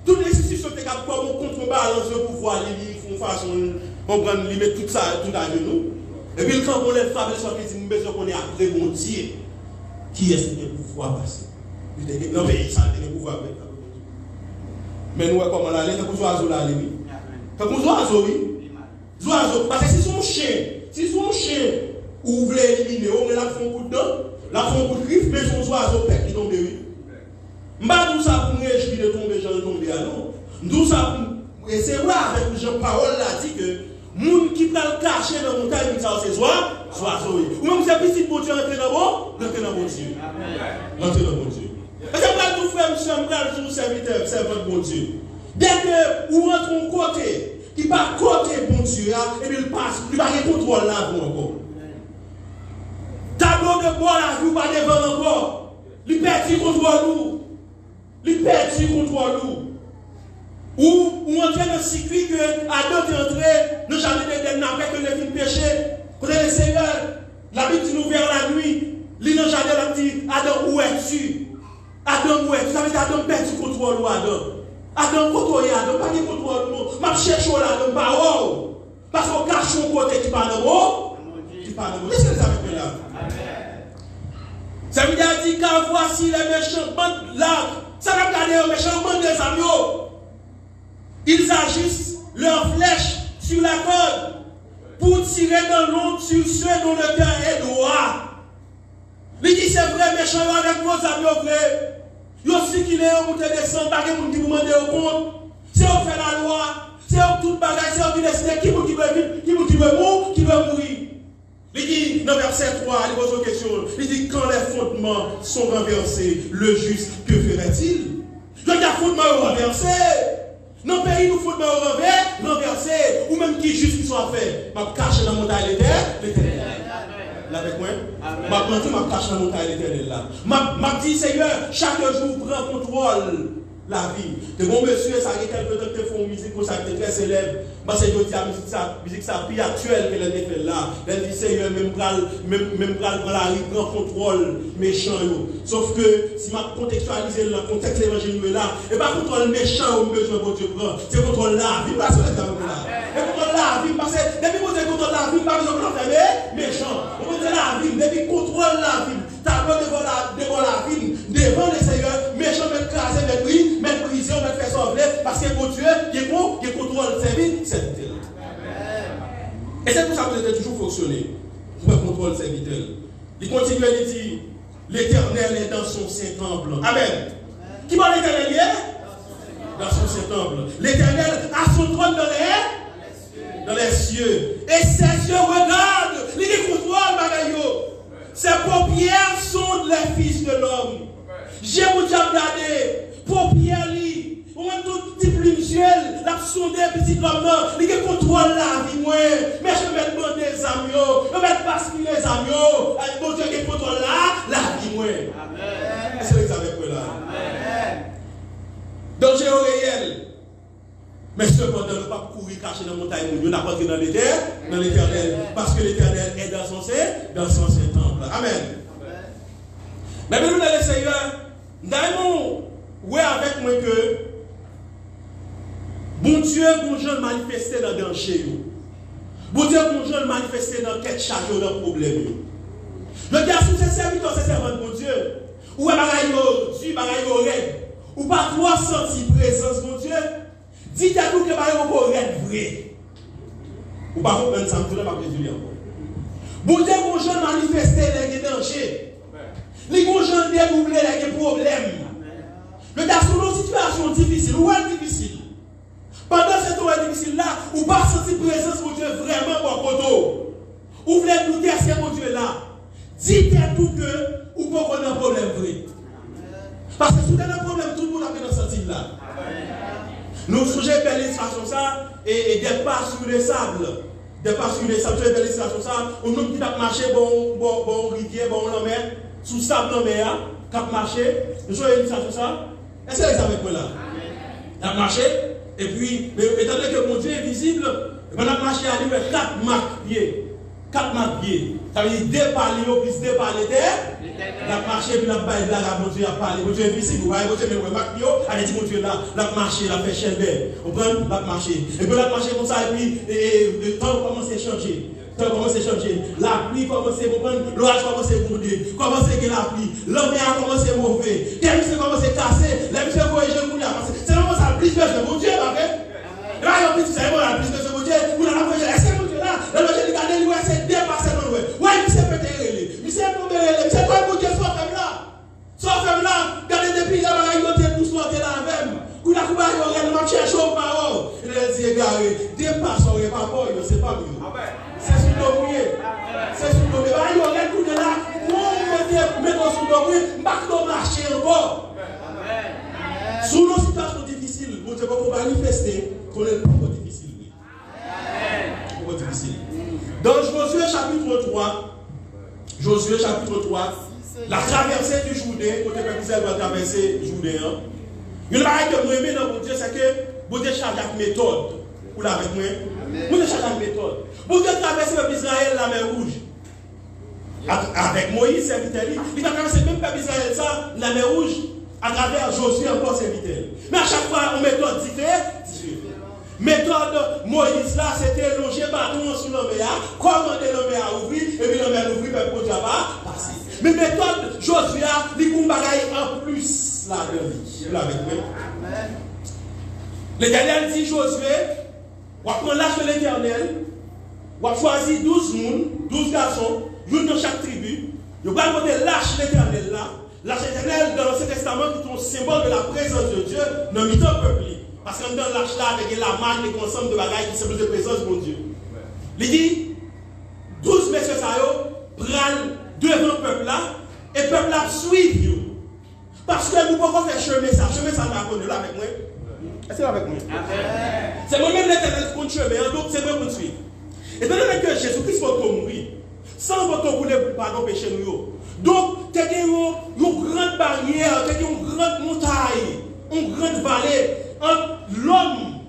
Toutes les institutions qui ont contrebalance le pouvoir, ils font façon, on prend, ils mettent tout ça, tout à genoux. Et puis quand on les frappe, ils besoin qu'on est après mon Dieu. Qui est-ce qui a le pouvoir passer? Non, mais ça a le pouvoir. Mais nous, comment on allait, c'est pour oiseaux là, oui. C'est pour oiseaux, oui. Oiseaux, parce que si son chien, ou vous voulez éliminer, on la font coup de dents, la font coup de griffe, mais son oiseau pète, il tombe, oui. M'a tout ça pour me réjouir de tomber, j'en tombe à non. Tout ça pour. Et c'est vrai, avec Jean-Paul là, dit que. Moun qui peut le cacher dans la montagne, c'est oiseaux. Ou même c'est petit pour Dieu rentrer dans mon Dieu. Rentrer dans mon Dieu. Et c'est pas tout frère, monsieur, je vous serviteur, servant de mon Dieu. Dès que vous rentrez un côté, qui part côté bon Dieu, et puis il passe, il va y contrôle là pour encore. de bois la vie, pas devant encore. Il perd contre nous. Il perd contre nous. Ou entrer dans le circuit que Adam est entré, nous jamais d'Éden après que les filles péché. Quand le Seigneur, la Bible dit nous vers la nuit, il n'a jamais dit Adam, où es-tu? Adam, où es-tu? Ça veut dire Adam perd du contrôle ou Adam. Adam, contrôle Adam, pas de contrôle nous. Je cherche Adam, pas oh. Parce qu'on cache son côté qui parle de moi. Qui parle de moi. Qu'est-ce que vous avez là? Ça veut dire car voici les méchants bandent là. Ça va regarder les méchants bandent des amis. Ils agissent leurs flèches sur la corde pour tirer dans l'ombre sur ceux dont le cœur est droit. Il dit c'est vrai, méchant avec vos amis vrai. Il aussi qu'il est au bout de descendre, pas que qui vous demande au compte. C'est on fait la loi, c'est on tout bagage, c'est on qui décide qui veut vivre, qui veut mourir, qui veut mourir. Il dit dans verset 3, il pose une question. Il dit quand les fondements sont renversés, le juste que ferait-il? Quand les fondements sont renversés, dans le pays nous fondements renversés, ou même qui juste qui soit fait, je cache dans la montagne l'éternel. Là avec moi, je cache dans la montagne l'éternel là. Je dis Seigneur, chaque jour prend contrôle la vie. De bon monsieur, ça a quelque temps que tu fais une musique pour ça qui est très célèbre. Parce que je dis la musique ça plus actuelle que les fait là. Elle dit Seigneur, même pral dans la rue, prend contrôle méchant. Sauf que si je contextualise le contexte de l'évangile là, et pas contrôle méchant au besoin que Dieu prend, c'est contrôle la vie. Parce que et contrôle la vie, parce que depuis que vous contrôle la vie, pas besoin de l'enfermer méchant. On contrôle la vie, depuis contrôle la vie. T'as devant la vie, devant le Seigneur, méchant, mettre crasé, mettre pris, mettre brisé, mettre fait sauver, parce que pour Dieu, il contrôle sa vie, c'est tel. Et c'est pour ça que vous avez toujours fonctionné. Pour contrôle sa vie tel. Il continue à dire, l'Éternel est dans son saint temple. Amen. Qui parle l'Éternel est? Dans son saint temple. L'Éternel a son trône dans les cieux. Et ses yeux regardent. Il contrôle Bagayo. Ses paupières sont les fils de l'homme. J'ai mon diable regardé. Paupières, on a tout type visuel. La sondé, petit homme, il contrôle la vie. Mais je vais demander des amis. Je vais basculer les amis. Mon Dieu qui contrôle la vie. Amen. Est-ce que vous avez quoi là? Amen. Danger au réel. Mais cependant, ne pas courir caché dans la montagne. Nous n'avons pas entré dans l'éternel. Parce que l'éternel est dans son saint temple. Amen. Mais nous, le Seigneur, nous oui avec moi que bon Dieu, bon Dieu manifesté dans le danger. Bon Dieu, bon Dieu manifesté dans quelque charge, dans le problème. Le gars, sous ses serviteurs, c'est servant de bon Dieu. Ou est bagaille Dieu, bagaille règle. Ou pas toi senti présence de bon Dieu. Dites à nous que bagaille est vrai. Ou pas comprendre ça, vous ne pouvez pas résoudre encore. Bon Dieu, bon Dieu manifesté dans le danger. Les bon Dieu dédoublé dans les problèmes. Le gars, sous nos situations difficiles, ou est difficile. Pendant cette heure difficile là, ou pas sentir présence de Dieu vraiment bon côté. Ou voulez douter à ce que mon Dieu est là. Dites à tout que, ou pas qu'on a un problème vrai. Parce que si vous avez un problème, tout le monde a fait dans ce type là. Nous songez belle illustration ça, et des pas sur les sables. Des pas sur les sables, belle illustration ça, on nous qui a marché, bon rivière, bon la mer, sous sable la mer, qui a marché, nous avons une illustration ça. Est-ce que vous avez quoi là? Il a marché, et puis, étant donné que mon Dieu est visible, on a marché à lui 4 marques pieds. 4 marques pieds. Ça veut dire 2 par l'eau, plus 2 par l'éther. Il a marché, puis il a parlé là, mon Dieu a parlé. Mon Dieu est visible, vous voyez, mon Dieu, mais marque pied, il a dit mon Dieu là, il a marché, il a fait chelbert. Vous comprenez? Il a marché. Et puis il a marché comme ça, et puis, le temps commence à changer. La pluie commence à comprendre, l'orage commence à gronder, commence à la pluie, l'homme a commencé à mauvais, quel monsieur commence à casser, les monsieur voyager le couillard, parce que c'est vraiment ça, plus de mon Dieu, pas vrai? Là, il y a un petit, c'est vraiment la plus de mon Dieu, vous l'avez fait, est-ce que mon Dieu là, le monsieur de garder, lui, c'est dépassé dans le ouais. Ouais, monsieur peut-être, monsieur tombé, monsieur quoi, mon Dieu, soit femme là, gardez depuis là, il y a un doucement, il y a la même. Vous la coupez, il y a un cherche au parole, il a dit, égaré, dépasse, on n'est pas bon, c'est pas mieux. C'est sous le prier. C'est sous le prier. Il y a un coup de là, on met dans sous le prier, on va marcher encore. Sous nos situations difficiles, vous devez pas manifester qu'on est pas difficile. Pas difficile. Dans Josué chapitre 3, Josué Josué chapitre 3, la traversée du Jourdain, côté peuple Israël va traverser le Jourdain. Une chose que moi aimé dans mon Dieu, c'est que bon Dieu charge avec méthode. Pour la avec moi. Bon Dieu charge avec méthode. Bon Dieu traverse le peuple Israël la mer rouge. Avec Moïse, serviteur, il va traverser même peuple Israël ça, la mer rouge, à travers Josué encore serviteur. Mais à chaque fois, on méthode différente. Méthode Moïse là, c'était longer bâton sur l'homme, commander l'homme à ouvrir, et puis l'homme à ouvrir, pour ne pas passer. Mais méthode Josué, il y a un bagage en plus là de lui. Là avec moi. L'Éternel dit Josué, on prend l'âge de l'Éternel, on choisit 12 personnes, 12 garçons, une dans chaque tribu. On va monter l'âge de l'Éternel là. L'âge de l'Éternel dans l'Ancien Testament qui est un symbole de la présence de Dieu dans le mi-temps peuple. Parce que dans l'âge là, il y a la manne, il y a un ensemble de bagages qui sont de présence de mon Dieu. Il dit 12 messieurs prennent devant le peuple là, et le peuple là suit. Parce que nous pouvons faire chemin ça n'a pas là avec moi. Est-ce que là avec moi? C'est moi-même l'Éternel qui compte chemin, donc c'est moi qui suis. Et dans le que Jésus-Christ va mourir, sans votre boulet pardon péché nous. Donc, tu as une grande barrière, tu as une grande montagne, une grande vallée entre l'homme,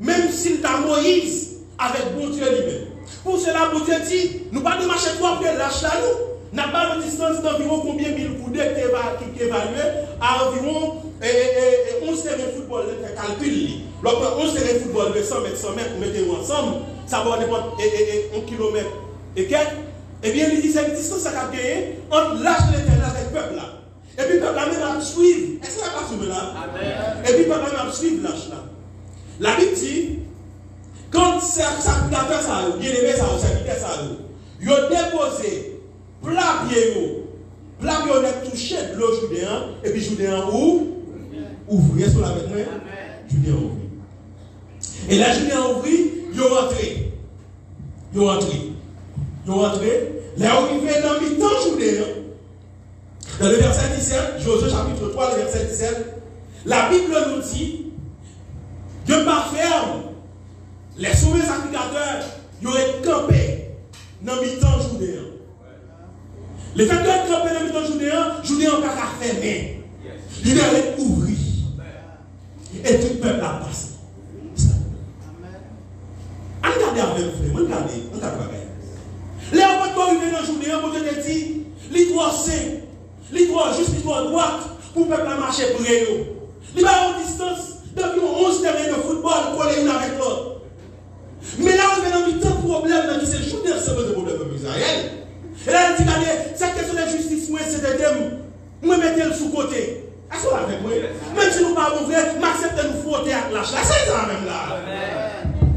même s'il t'a Moïse, avec bon Dieu lui-même. Pour cela, bon Dieu dit, nous ne pouvons pas marcher trois pour lâcher là nous. N'a pas une distance d'environ combien de mille coudées qui est évaluée à environ 11 terrains de football, calcul. Donc 11 terrains de football de 100 mètres, mettez-vous ensemble, ça va dépendre 1 kilomètre et quelques. Eh bien, il dit c'est une distance à gagner entre l'âge de l'Éternel avec le peuple là. Et puis le peuple là même à suivre. Est-ce que ça va suivre là? Amen. Et puis le peuple là même à suivre l'âge là. La Bible dit, quand sacrificateur ça, bien aimé ça, serviteur ça, il a déposé plat pied, on a touché de l'eau Judéen, et puis Judéen ouvre. Est-ce qu'on l'a avec moi? Judéen ouvre. Et là, Judéen ouvre, ils ont rentré. Là, on arrive dans le temps Judéen. Dans le verset 17, Josué chapitre 3, le verset 17, la Bible nous dit, Dieu pas ferme, les sauvés sacrificateurs, ils auraient campé dans le temps Judéen. Le fait de camper dans le temps Judéen n'a pas fermé. Il a ouvert. Et tout le peuple a passé. Regardez avec vous, regardez. Les enfants qui arrivent dans le Judéen, vous avez dit, l'histoire saint, l'histoire juste, l'histoire droite, pour le peuple à marcher pour eux. Il va à une distance d'environ 11 terrains de football collés l'un avec l'autre. Mais là, on est dans le temps problème, dans c'est le Judéen, c'est le problème de Israël. Et là, il dit, cette question de justice, moi, c'est de moi mettre le sous-côté. Est-ce qu'on avec moi? Même si nous ne parlons pas vrai, m'accepte de nous frotter à clash là. C'est ça même là.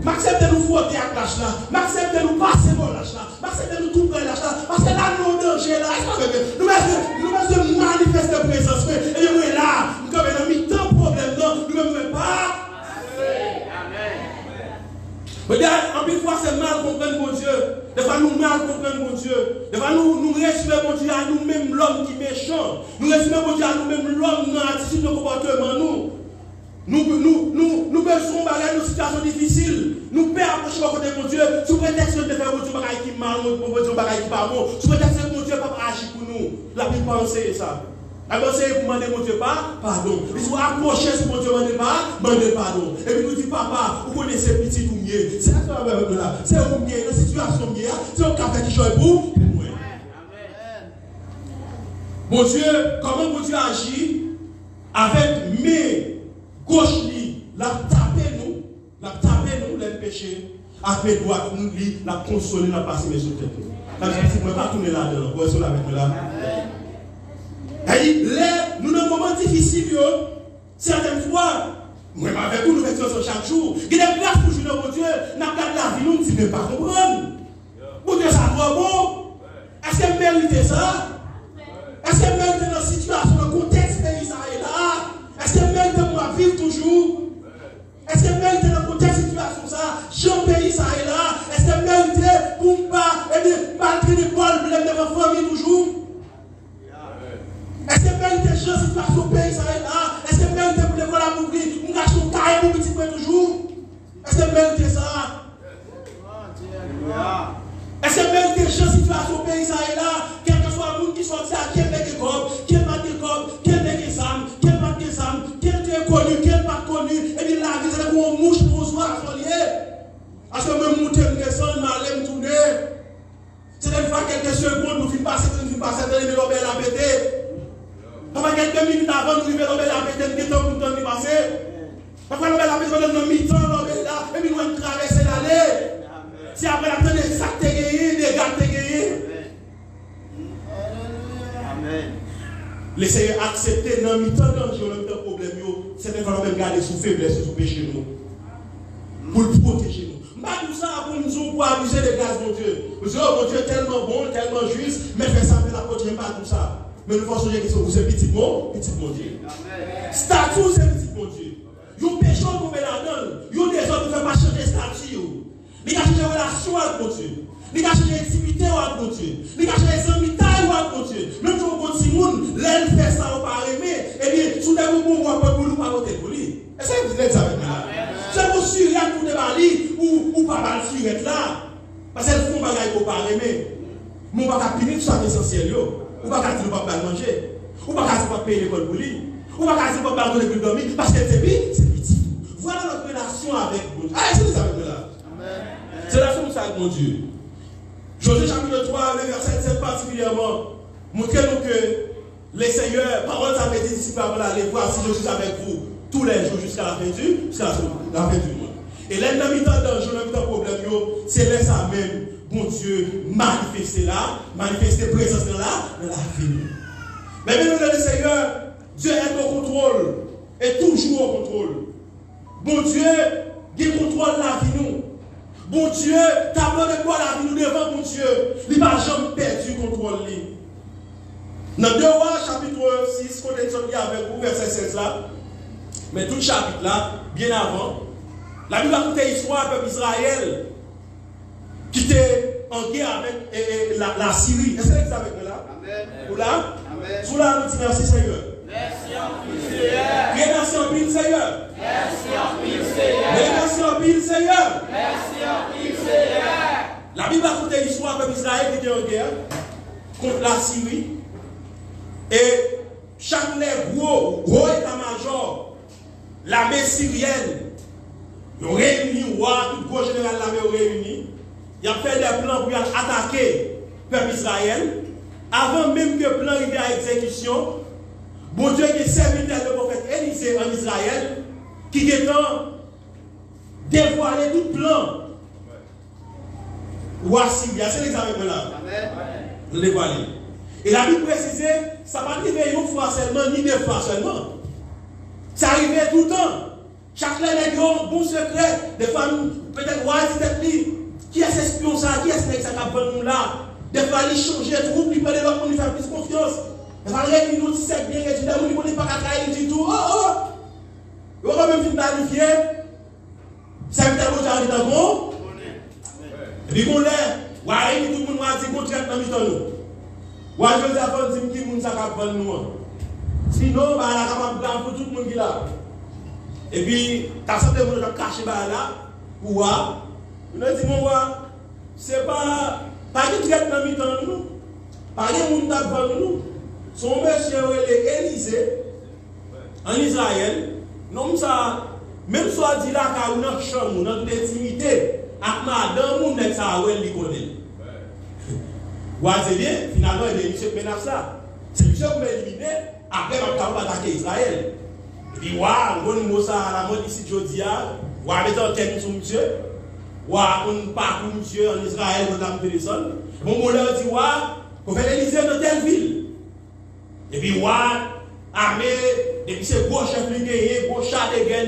M'accepte de nous frotter à clash là. M'accepte de nous passer mon lâche là. M'accepte de nous tout prendre lâche là. Parce que là, nous sommes en danger là. Nous mettons manifester présence. Et nous sommes là. Nous sommes dans le problème. Nous ne pouvons pas. Regarde, en plus fois c'est mal comprendre mon Dieu. Des fois nous mal comprendre mon Dieu. Des fois nous résumons mon Dieu à nous-mêmes l'homme qui est méchant. Nous résumons mon Dieu à nous-mêmes l'homme dans l'attitude de comportement nous besoin de nos situations difficiles. Nous perdons approcher côté mon Dieu sous prétexte de faire mon Dieu bagaille qui mal, mon Dieu bagaille qui pas bon. Sous prétexte que mon Dieu pas agir pour nous. La Bible pensée ça. La pensée pour demander mon Dieu pardon. Il faut approcher sur mon Dieu demander pardon. Et puis nous dit papa, vous connaissez petit ou mieux. C'est ça que là. C'est au mieux, dans une situation mieux, c'est au café qui joue pour moi. Mon Dieu, comment mon Dieu agit avec mes gauches, la taper nous, les péchés, avec mes droites, nous, la consoler, la passer mes autres. Quand je dis, je ne vais pas tourner là-dedans, vous êtes avec moi là. Nous, dans un moment difficile, certaines fois, moi, avec vous, nous faisons ça chaque jour. Il y a des places pour jouer dans mon Dieu, nous avons la vie, nous ne pouvons pas comprendre. Pour Dieu, ça doit bon. Est-ce qu'elle mérite ça? Est-ce qu'elle mérite dans la situation, dans le contexte pays, ça est là? Est-ce qu'elle mérite pour vivre toujours? Est-ce qu'elle mérite dans le contexte de situation, ça? Jean pays, ça est là? Est-ce qu'elle mérite pour ne pas, malgré les problèmes de la famille toujours? Est-ce qu'elle mérite des gens qui passent au pays, ça est là? Est-ce qu'elle mérite pour l'école à m'ouvrir? On gâche ton carré pour petit peu toujours? Est-ce qu'elle mérite ça? Est-ce qu'elle mérite des gens qui passent au pays, ça est là? Quel que soit Parce que même monter une descendre, m'aller me tourner. C'est une fois quelques secondes, nous finissons passer, nous finissons passer, nous finissons passer, la péter. Après quelques minutes avant, nous finissons passer, la péter, nous finissons passer, nous passer. Après nous la péter, nous mi-temps, et puis nous traverser l'allée. Si après la peine, ça t'est gagné, des gars t'est gagné. Amen. Laissez accepter dans le temps danger, dans le problème, c'est un même garder sous faiblesse, sous péché nous. Pour le protéger nous. Pas tout ça pour nous pour abuser des grâces, mon Dieu. Vous dites, oh mon Dieu, tellement bon, tellement juste, mais fait ça, fait la protéger, pas tout ça. Mais nous faisons que vous êtes petit mon Dieu. Statut, c'est petit mon Dieu. Vous péché, vous pouvez la donne. Vous des autres ne font pas changer statut. Vous avez changé relation avec mon Dieu. Vous avez changé intimité avec mon Dieu. Vous avez changé amitié avec mon Dieu. Même si vous continuez, l'aile fait ça, vous ne pas aimer. Eh bien, sous des moments où vous ne pouvez pas voter pour lui. Est-ce que vous êtes avec moi? C'est pour surette pour déballer ou pas mal surette là. Parce que le fond bagaille pour pas aimer. Mais on va pas finir tout ça essentiel. On va pas dire qu'on va pas manger. On va pas dire qu'on va payer l'école pour lui. On va pas dire qu'on va pas donner plus dormir parce que c'est petit. Voilà notre relation avec Dieu. Ah, est-ce que vous avez là? C'est la relation avec mon Dieu. Josué chapitre 3, verset 7 particulièrement, montrez-nous que les seigneurs, parole ça fait disciples avant d'aller voir si je suis avec vous tous les jours jusqu'à la fin du monde. Et l'ennemi danger, l'ennemi problème, c'est là ça même, bon Dieu, manifester là, manifester présence là, dans la vie. Mais bien le Seigneur, Dieu est au contrôle, et toujours au contrôle. Bon Dieu, il contrôle la vie nous. Bon Dieu, tableau de quoi la vie nous devant mon Dieu, il n'a jamais perdu le contrôle. Dans 2 Rois, chapitre 6, quand on est avec vous, verset 16 là, mais tout le chapitre là, bien avant, la Bible raconte l'histoire du peuple Israël qui était en guerre avec la Syrie. Est-ce que vous savez que là? Amen. Ou là? Amen. Sous là, nous disons merci Seigneur. Merci en pile Seigneur. Merci en pile Seigneur. Merci en pile Seigneur. Merci en pile Seigneur. Merci en pile Seigneur. La Bible raconte l'histoire du peuple Israël qui était en guerre contre la Syrie. Et chaque gros état-major, l'armée syrienne, ils ont réuni, tout gros général de l'armée ont réuni, ils ont fait des plans pour attaquer le peuple Israël. Avant même que le plan arrive à exécution, bon Dieu qui est serviteur de prophète Élisée en Israël, qui est dévoilé tout plan. Voici, c'est l'examen là. Le dévoilé. Et la Bible précise, ça ne va pas arriver une fois seulement, ni 2 fois seulement. Ça arrivait tout le temps. Chaque année, un bon secret. Des femmes, peut-être, qui est ce espion ça, qui est ce qui est là. Des fois, ils changent de troupe, ils prennent l'autre pour lui faire plus confiance. Des fois, ils nous disent c'est bien, ils ne connaissent pas qu'à trahir, ils disent tout. Ils vont même finir planifier. Ça veut dire que vous avez un bon. Et puis, on l'a. Ouais, tout le monde va dire qu'on traite dans le temps. Ouais, je veux dire, on dit que nous avons nous. Sinon, on va capable pour tout le monde qui est là. Et puis, tu as senti que nous avons caché là. Ou quoi? Nous avons dit, c'est pas qui traite dans le temps nous. Pas qui nous avons nous. Son monsieur est Élisée en Israël. Non, ça, même si on dit là, qu'on a une chambre, notre intimité, avec madame, on est ça, on est connaît. Vous voyez bien, finalement, il est M. Benafsa. C'est M. qui m'a éliminé, après, on va attaquer Israël. Et puis, on a ça à la mode ici, Jodia, on va mettre en tête sur M. On parcourt M. en Israël, on a un téléphone. Mon mollet dit, on fait l'Élysée dans telle ville. Et puis, armé, et puis c'est gros chef ligné, gros chat de guerre,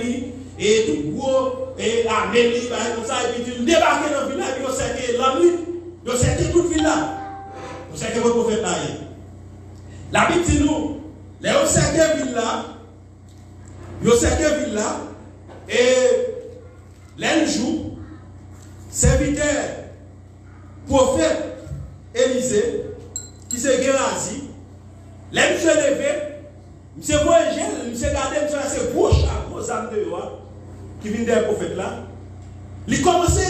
et tout gros, et armé, comme ça, et puis tu débarques dans la ville, et puis on sait que la nuit, on sait que toute ville là. On sait que votre prophète là. La Bible dit nous, les on sait que ville là, on sait que ville là, et les jours, serviteur, prophète Élisée, qui se Gérasie, les monsieur levé, monsieur voyagé, monsieur gardé, monsieur assez gros chat, gros âme de qui vient des prophètes là. Il commence à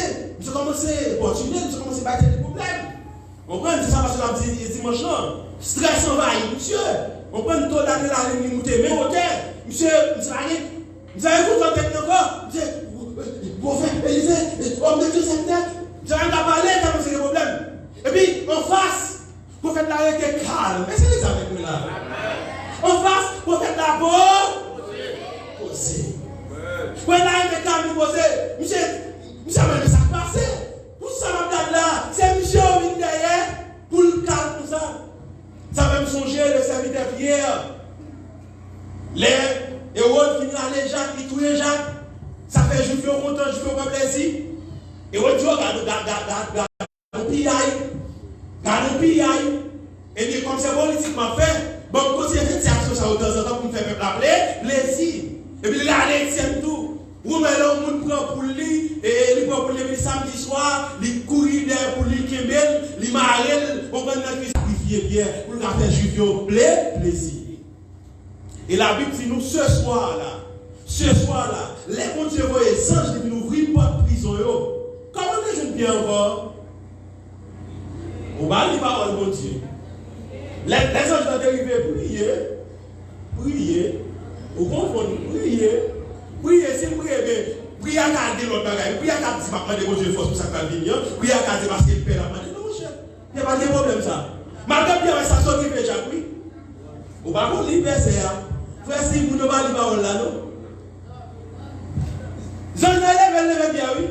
continuer, il commence à battre des problèmes. On prend ça parce que la dimanche là, stress envahit, monsieur. On prend le taux d'année là, il monte, mais au terre, monsieur, vous avez vous en tête encore, prophète Élisée, homme de Dieu, c'est peut-être. J'arrête à parler, comme c'est le problème. Et puis, en face, le prophète là était calme. Mais c'est les avec nous là. En face, le prophète là, posé. Quand il a été calme, posé. Monsieur, ça passe. Pour ça, madame là, c'est monsieur qui vient derrière pour le calme comme ça. Ça va me songer le serviteur hier. Les héros qui viennent aller Jacques, qui tuent Jacques. Ça fait je fais content, je fais pas plaisir. Et on dit, regarde, garde pillaille. Et puis, comme c'est politiquement fait, bon, quand il y a une action, ça de temps en temps pour me faire appeler, plaisir. Et puis, là, il tient tout. Vous mettez le monde pour lui, et il prend pour lui samedi soir, il courir derrière pour lui, il marre, on va sacrifier bien, pour le faire juif, plaisir. Et la Bible dit nous, ce soir-là, les bons dieux voient les anges qui nous ouvrent pas de prison. Comment les jeunes bien encore? On va aller voir le bon Dieu. Les anges doivent arriver prier. Au confond, prier, c'est prier. Prier à garder l'autre bagaille. Prier à garder si papa de bon Dieu force pour ça qu'il vient. Prier à garder parce qu'il perd la main. Non, mon cher. Il n'y a pas de problème ça. Madame bien, ça sort qui fait Jacques, oui. On va pas libérer ça. Frère, si vous ne pas libérer là, non? J'en ai levé bien, oui.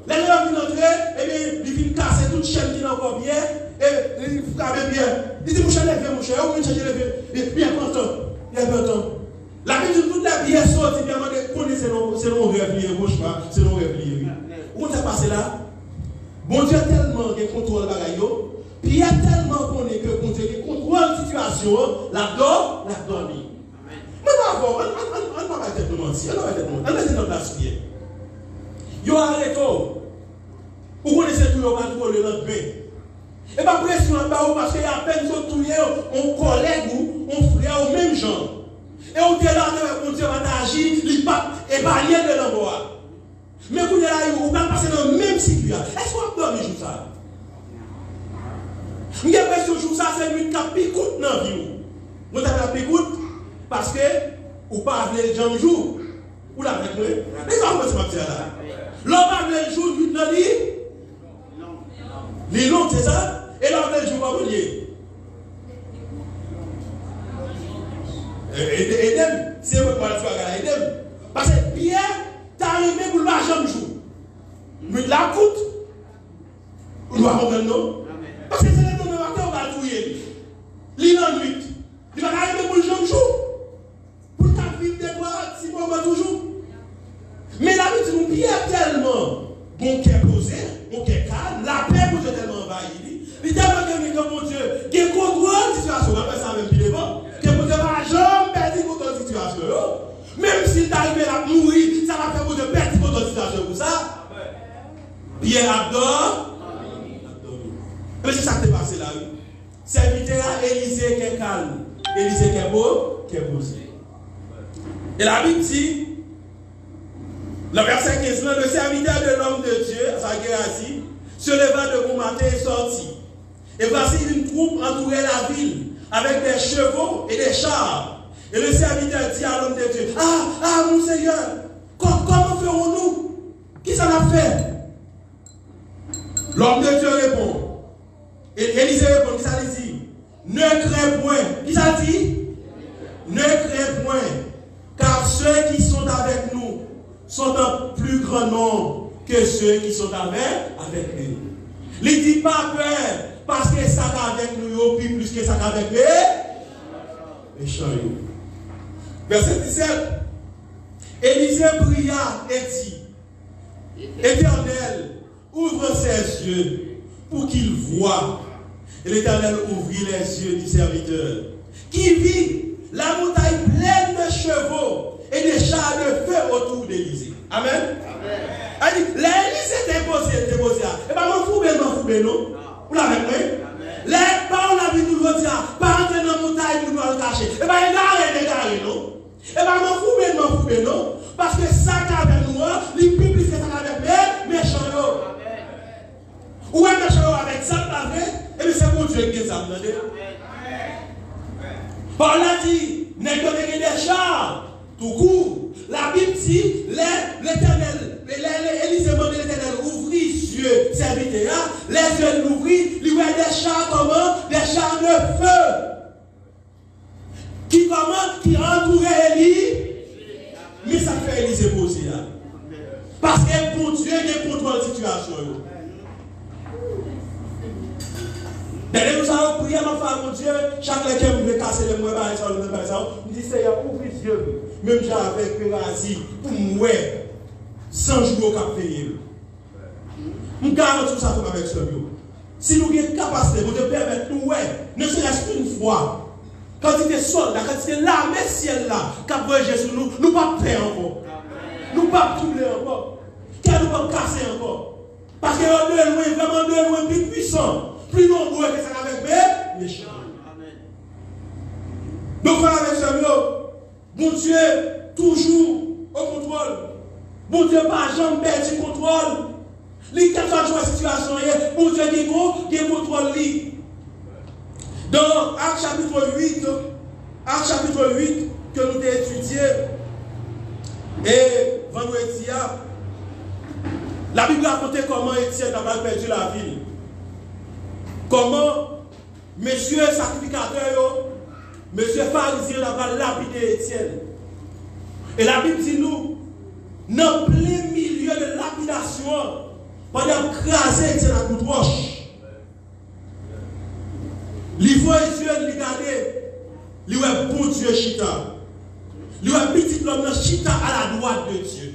Les gens viennent entrer, et bien, ils viennent casser toute chaîne qui n'a pas bien, et ils frappent bien. Ils disent, mon cher, mon cher, où est-ce que je vais bien content. La vie de toute la vie est sortie, bien, c'est non réplié, gauche, c'est non réplié. Où est-ce passé là? Bon Dieu tellement qu'il contrôle le bagaille, puis il y a tellement qu'on est que bon Dieu qui contrôle la situation, là-dedans, mais d'abord, on va être mentir, on va être dans la place. Yo arrête. Vous connaissez tout le monde de notre bain. Et pas pression en bas parce qu'il y a à peine sur tout on collègue ou on frère au même genre. Et on dit là, on dit on va agir, il pas épargné de l'envoi. Mais vous êtes là, vous va passer dans le même situation. Est-ce qu'on peut dormir jour ça? J'ai l'impression que jour ça, c'est lui qui a picoute dans la vie. Vous avez la picoute parce que vous ne parlez pas de gens jour. Vous l'avez avec moi? Mais comment vous faites là? L'homme a le jour du lit. Les longs, c'est ça? Et l'homme a le jour pas relié. Edem, c'est votre parole à Edem. Parce que Pierre, t'as arrivé pour le marchand jour. Mais la coûte, on doit comprendre, non? Parce que c'est le temps de matin, on va fouiller. L'île en nuit. Il va arriver pour le jour. Pour ta vie, des fois, si on va toujours. Mais la vie, nous Pierre tellement, bon cœur posé, bon cœur calme, la paix pour tellement envahi. Il dit que mon Dieu, qui contrôle la situation, on va faire ça même plus devant, que mon Dieu va jamais perdre contre la situation. Même s'il t'arrive à mourir, ça va faire pour te perdre contre la situation pour ça. Pierre adore. Mais c'est ça qui est passé là. Serviteur à Élisée qui est calme, Élisée qui est beau, qui est posé. Et la Bible dit, le verset 15, le serviteur de l'homme de Dieu, Zacharie, se leva de bon matin et sortit. Et voici une troupe entourait la ville avec des chevaux et des chars. Et le serviteur dit à l'homme de Dieu, ah, mon Seigneur, comment ferons-nous? Qui ça l'a fait? L'homme de Dieu répond. Et Élisée répond, qui ça dit? Ne crains point. Qui ça dit? Ne crains point. Car ceux qui sont avec nous sont en plus grand nombre que ceux qui sont avec eux. Ne dis pas peur, parce que ça va avec nous, puis plus que ça va avec eux. Verset 17. Élisée pria et dit, Éternel, ouvre ses yeux pour qu'il voie. Et l'Éternel ouvrit les yeux du serviteur, qui vit la montagne pleine de chevaux et des chars de feu autour d'Élisée. Amen. Elle dit, l'Élisée était posé. Et pas m'en fous, non? Vous l'avez compris? Les parents la vie tout le monde, pas entrer dans la montagne pour nous le cacher. Et pas égaré, non? Et pas m'en fous, non? Parce que ça avec nous, les publics, c'est ça avec les méchants. Ou un méchant avec ça, et bien c'est mon Dieu qui est ça. Par là dit, n'est-ce des chars, tout court. La Bible dit, l'Éternel, Dieu serviteur, les yeux l'ouvrit, il voit des chars comment? Des chars de feu. Qui comment? Qui entouraient Élie. Mais ça fait Élisée poser là. Parce que pour Dieu, il contrôle la situation. D'ailleurs, nous allons prier ma femme, mon Dieu, chaque fois que vous casser les moyens, je dis, Seigneur, ouvre les yeux. Même j'avais Pérazi pour moi, 100 jours qu'à payer. Je garantis ça avec ce bio. Si nous avons une capacité de permettre nous, ne serait-ce qu'une fois, quand il est soldat, quand il est l'armée ciel là, qui a voyagé sur nous, nous ne pouvons pas faire encore. Nous ne pouvons pas troubler encore. Car nous ne pouvons pas casser encore. Parce que nous sommes vraiment de loin plus puissants. Plus nombreux que ça avec mes méchants. Donc, frère avec ce bon Dieu, toujours au contrôle. Bon Dieu, pas jamais perdu le contrôle. Les 4 situation, bon Dieu, il y a contrôle. Dans Actes chapitre 8, que nous avons étudié, et vendredi, la Bible raconte comment Étienne a perdu la ville. Comment messieurs sacrificateurs, messieurs pharisiens ont lapidé Étienne. Et la Bible dit nous, dans plein milieu de lapidation, pendant craser Étienne à coup de roche. Les voix Dieu, les garder, les bon Dieu chita. Les petit l'homme chita à la droite de Dieu.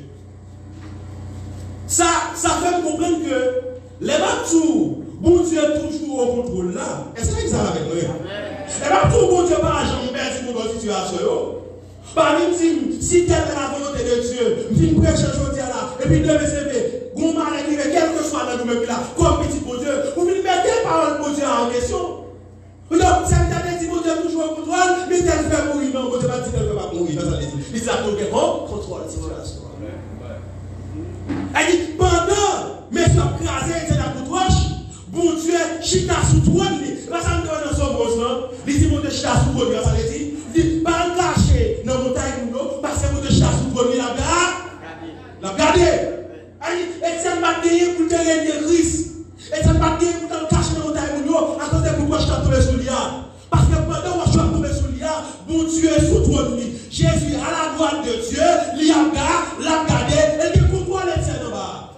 Ça fait comprendre que les battus, bon Dieu toujours au contrôle là. Est-ce que ça avec nous? Les battus, bon Dieu pas jamais perdu pour notre situation. Par exemple, si telle est la volonté de Dieu, je prêche aujourd'hui là, et puis demain c'est fait, vous m'arrêtez, quel que soit dans nous-mêmes là, comme petit bon Dieu, vous venez mettre quelle parole pour Dieu en question? Donc, ça veut dire que Dieu toujours au contrôle, mais tel fait mourir, non, Dieu pas dit qu'elle ne va pas mourir. Il dit, contrôle la situation. Elle dit, pendant, mais ça crasé, c'est la toute roche, bon Dieu, chita sous trône, là, ça me donne dans son bon sens, il dit, mon Dieu, chita sous trône, ça veut dire, il dit, pas le cacher dans la montagne, parce que mon Dieu, chita sous trône, la garder. Elle dit, et ça m'a gagné pour te régner Christ. Et ça m'a gagné pour te cacher dans la montagne, à cause de pourquoi je t'ai tombé sous l'IA. Parce que pendant que je suis tombé sous l'IA, mon Dieu est sous trône. Jésus à la droite de Dieu, l'IA l'a gardé, et il contrôle les tiens en bas.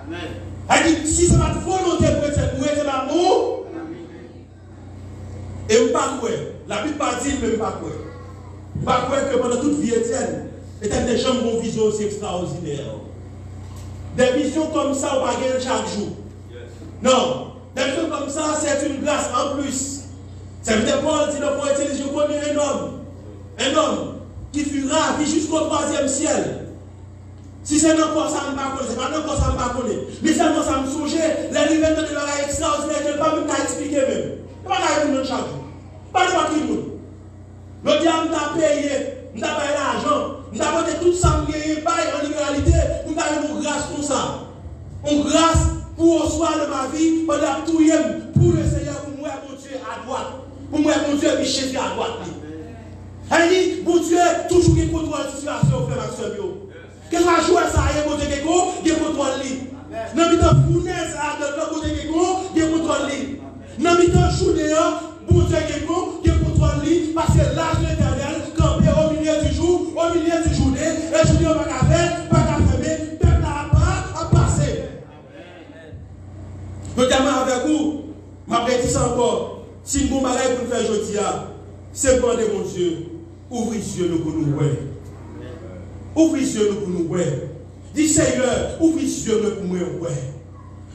Amen. Elle dit, si c'est ma volonté pour être ma mort, et on pas quoi. La Bible pas dit, mais pas quoi. Pas quoi que pendant toute vie étienne, était des gens qui ont une vision aussi extraordinaire. Des visions comme ça, on va gagner chaque jour. Non. Des visions comme ça, c'est une grâce en plus. Ça veut dire Paul dit dans Corinthiens, je connais un homme qui fut ravi jusqu'au 3e ciel. Si c'est non quoi ça ne pas connaître, c'est pas non quoi ça ne pas connaître. Mais seulement ça me songeait, les livres de l'oreille extraordinaire, je ne peux pas me expliquer même. Je ne peux pas tout le monde chaque jour. Pas de tout le monde. Le diable t'a payé, nous avons payé l'argent, nous avons monté tout ça, nous avons payé en libéralité, nous avons une grâce pour ça. Une grâce pour au soir de ma vie, pendant tout pour le Seigneur, pour moi, mon Dieu, à droite. Pour moi, mon Dieu, Jésus à droite. Elle dit, mon Dieu, toujours qu'il contrôle la situation, frère Maxime. Qu'est-ce que je joue ça, il y a mon Dieu qui contrôle lui. Dans le temps fournaise, mon Dieu qui contrôle lui. Dans le temps journée, mon Dieu qui contrôle lui, parce que l'âge de l'éternel, campé au milieu du jour, au milieu du journée, et journée, pas qu'à faire, pas qu'à fermer, peuple à passer. Notamment avec vous, ma prédit encore, si nous avons pour nous faire aujourd'hui, c'est pour mon Dieu, ouvrez les yeux pour nous voir. Ouvrez les yeux pour nous voir. Dis Seigneur, ouvrez les yeux pour nous voir.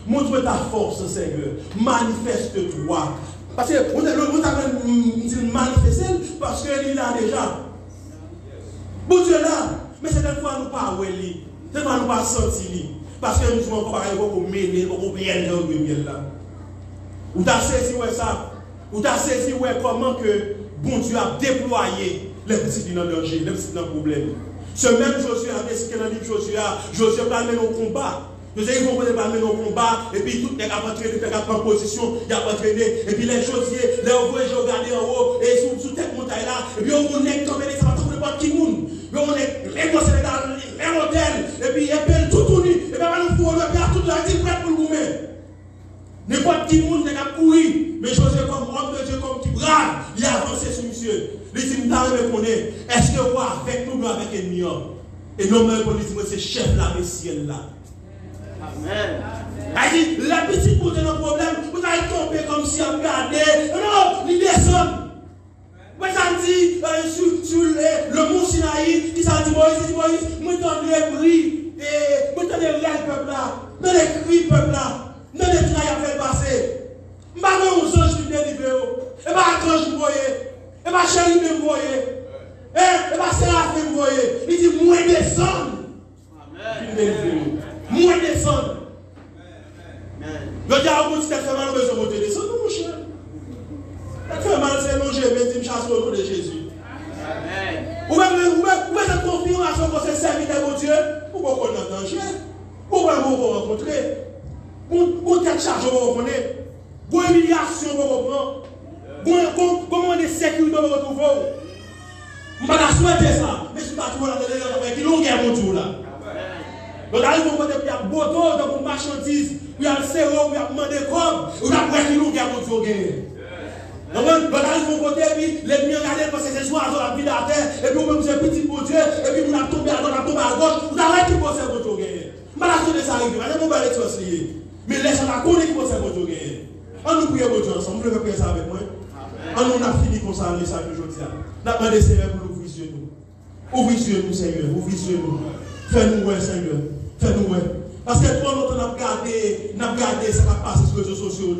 Montre ta force, Seigneur. Manifeste-toi. Parce que on a manifesté parce qu'il est là déjà. Bon Dieu là, mais c'est une fois nous pas voir lui. C'est pas nous pas sentir lui. Parce que nous sommes encore pour mêler, pour bien là. Ou t'as saisi ça? Ou t'as saisi comment que bon Dieu a déployé les petits dans le danger, les petits dans le problème. Ce même Josué a dit que dans le livre Josué va mener au combat. Josué va mener au combat, et puis tout les gars vont entraîner, les gars prennent position, ils vont entraîner, et puis les Josué, les envoyés, je regarder en haut, et sous cette montagne là, et puis on est tombé, ça va tomber n'importe qui monde. Mais on est les Sénégal, les modèles, et puis ils pèlent tout nu, et puis on va nous faire tout la vie prête pour monsieur. Il dit, me connaît. Est-ce que vous avec nous, avec l'ennemi? Et non, même pour lui dire, c'est chef la Messie là. Amen. Il dit, la petite pose un problème, vous allez tomber comme si on regardait. Non, il descend. Moi, ça me dit, sur le mont Sinaï, il s'est dit, Moïse, moi, t'en ai pris, et moi, t'en ai rien, peuple là, dans les cris, peuple là, dans les traits à faire passer. Je ne vais pas aux anges qui me délivrent, et pas à l'ange me voyez, et pas à chérie me voyez, et pas à Séraphim me voyez. Il dit, moi, descendre. Amen. Moi, descendre. Je dis à vous, si tu fais mal, besoin de descendre, mon cher. Tu fais mal, c'est longer, mais tu me chasses au nom de Jésus. Amen. Ou même cette confirmation que c'est serviteur de Dieu, ou qu'on connaît le danger, ou qu'on va rencontrer, ou tête charge, on va reconnaître, ou humiliation, on va reprendre, comment de sécurité, on va retrouver. Je ne vais pas souhaiter ça, mais je ne vais pas trouver la télé, avec une longue guerre, mon tour là. Donc, arrive au côté, il y a beaucoup de marchandises, il y a le sérum, il y a demandé comme, il y a une longue guerre, mon tour. Donc, arrive au côté, puis l'ennemi regarde parce que c'est soit dans la vie de la terre, et puis on même c'est petit pour Dieu, et puis on a tombé à droite, on a tombé à gauche, vous avez qui possède votre tour. Je ne vais pas laisser ça arriver, je ne vais pas laisser ça arriver. Mais laissez la connaître qui possède votre tour. On nous prie votre Dieu ensemble, vous devez prier ça avec moi. On a fini comme ça, le message aujourd'hui. On a demandé Seigneur pour ouvrir sur nous. Ouvrir sur nous, Seigneur, ouvrir sur nous. Fais-nous ouais, Seigneur. Fais-nous ouais. Parce que trop longtemps, on a regardé ce qui a passé sur les réseaux sociaux.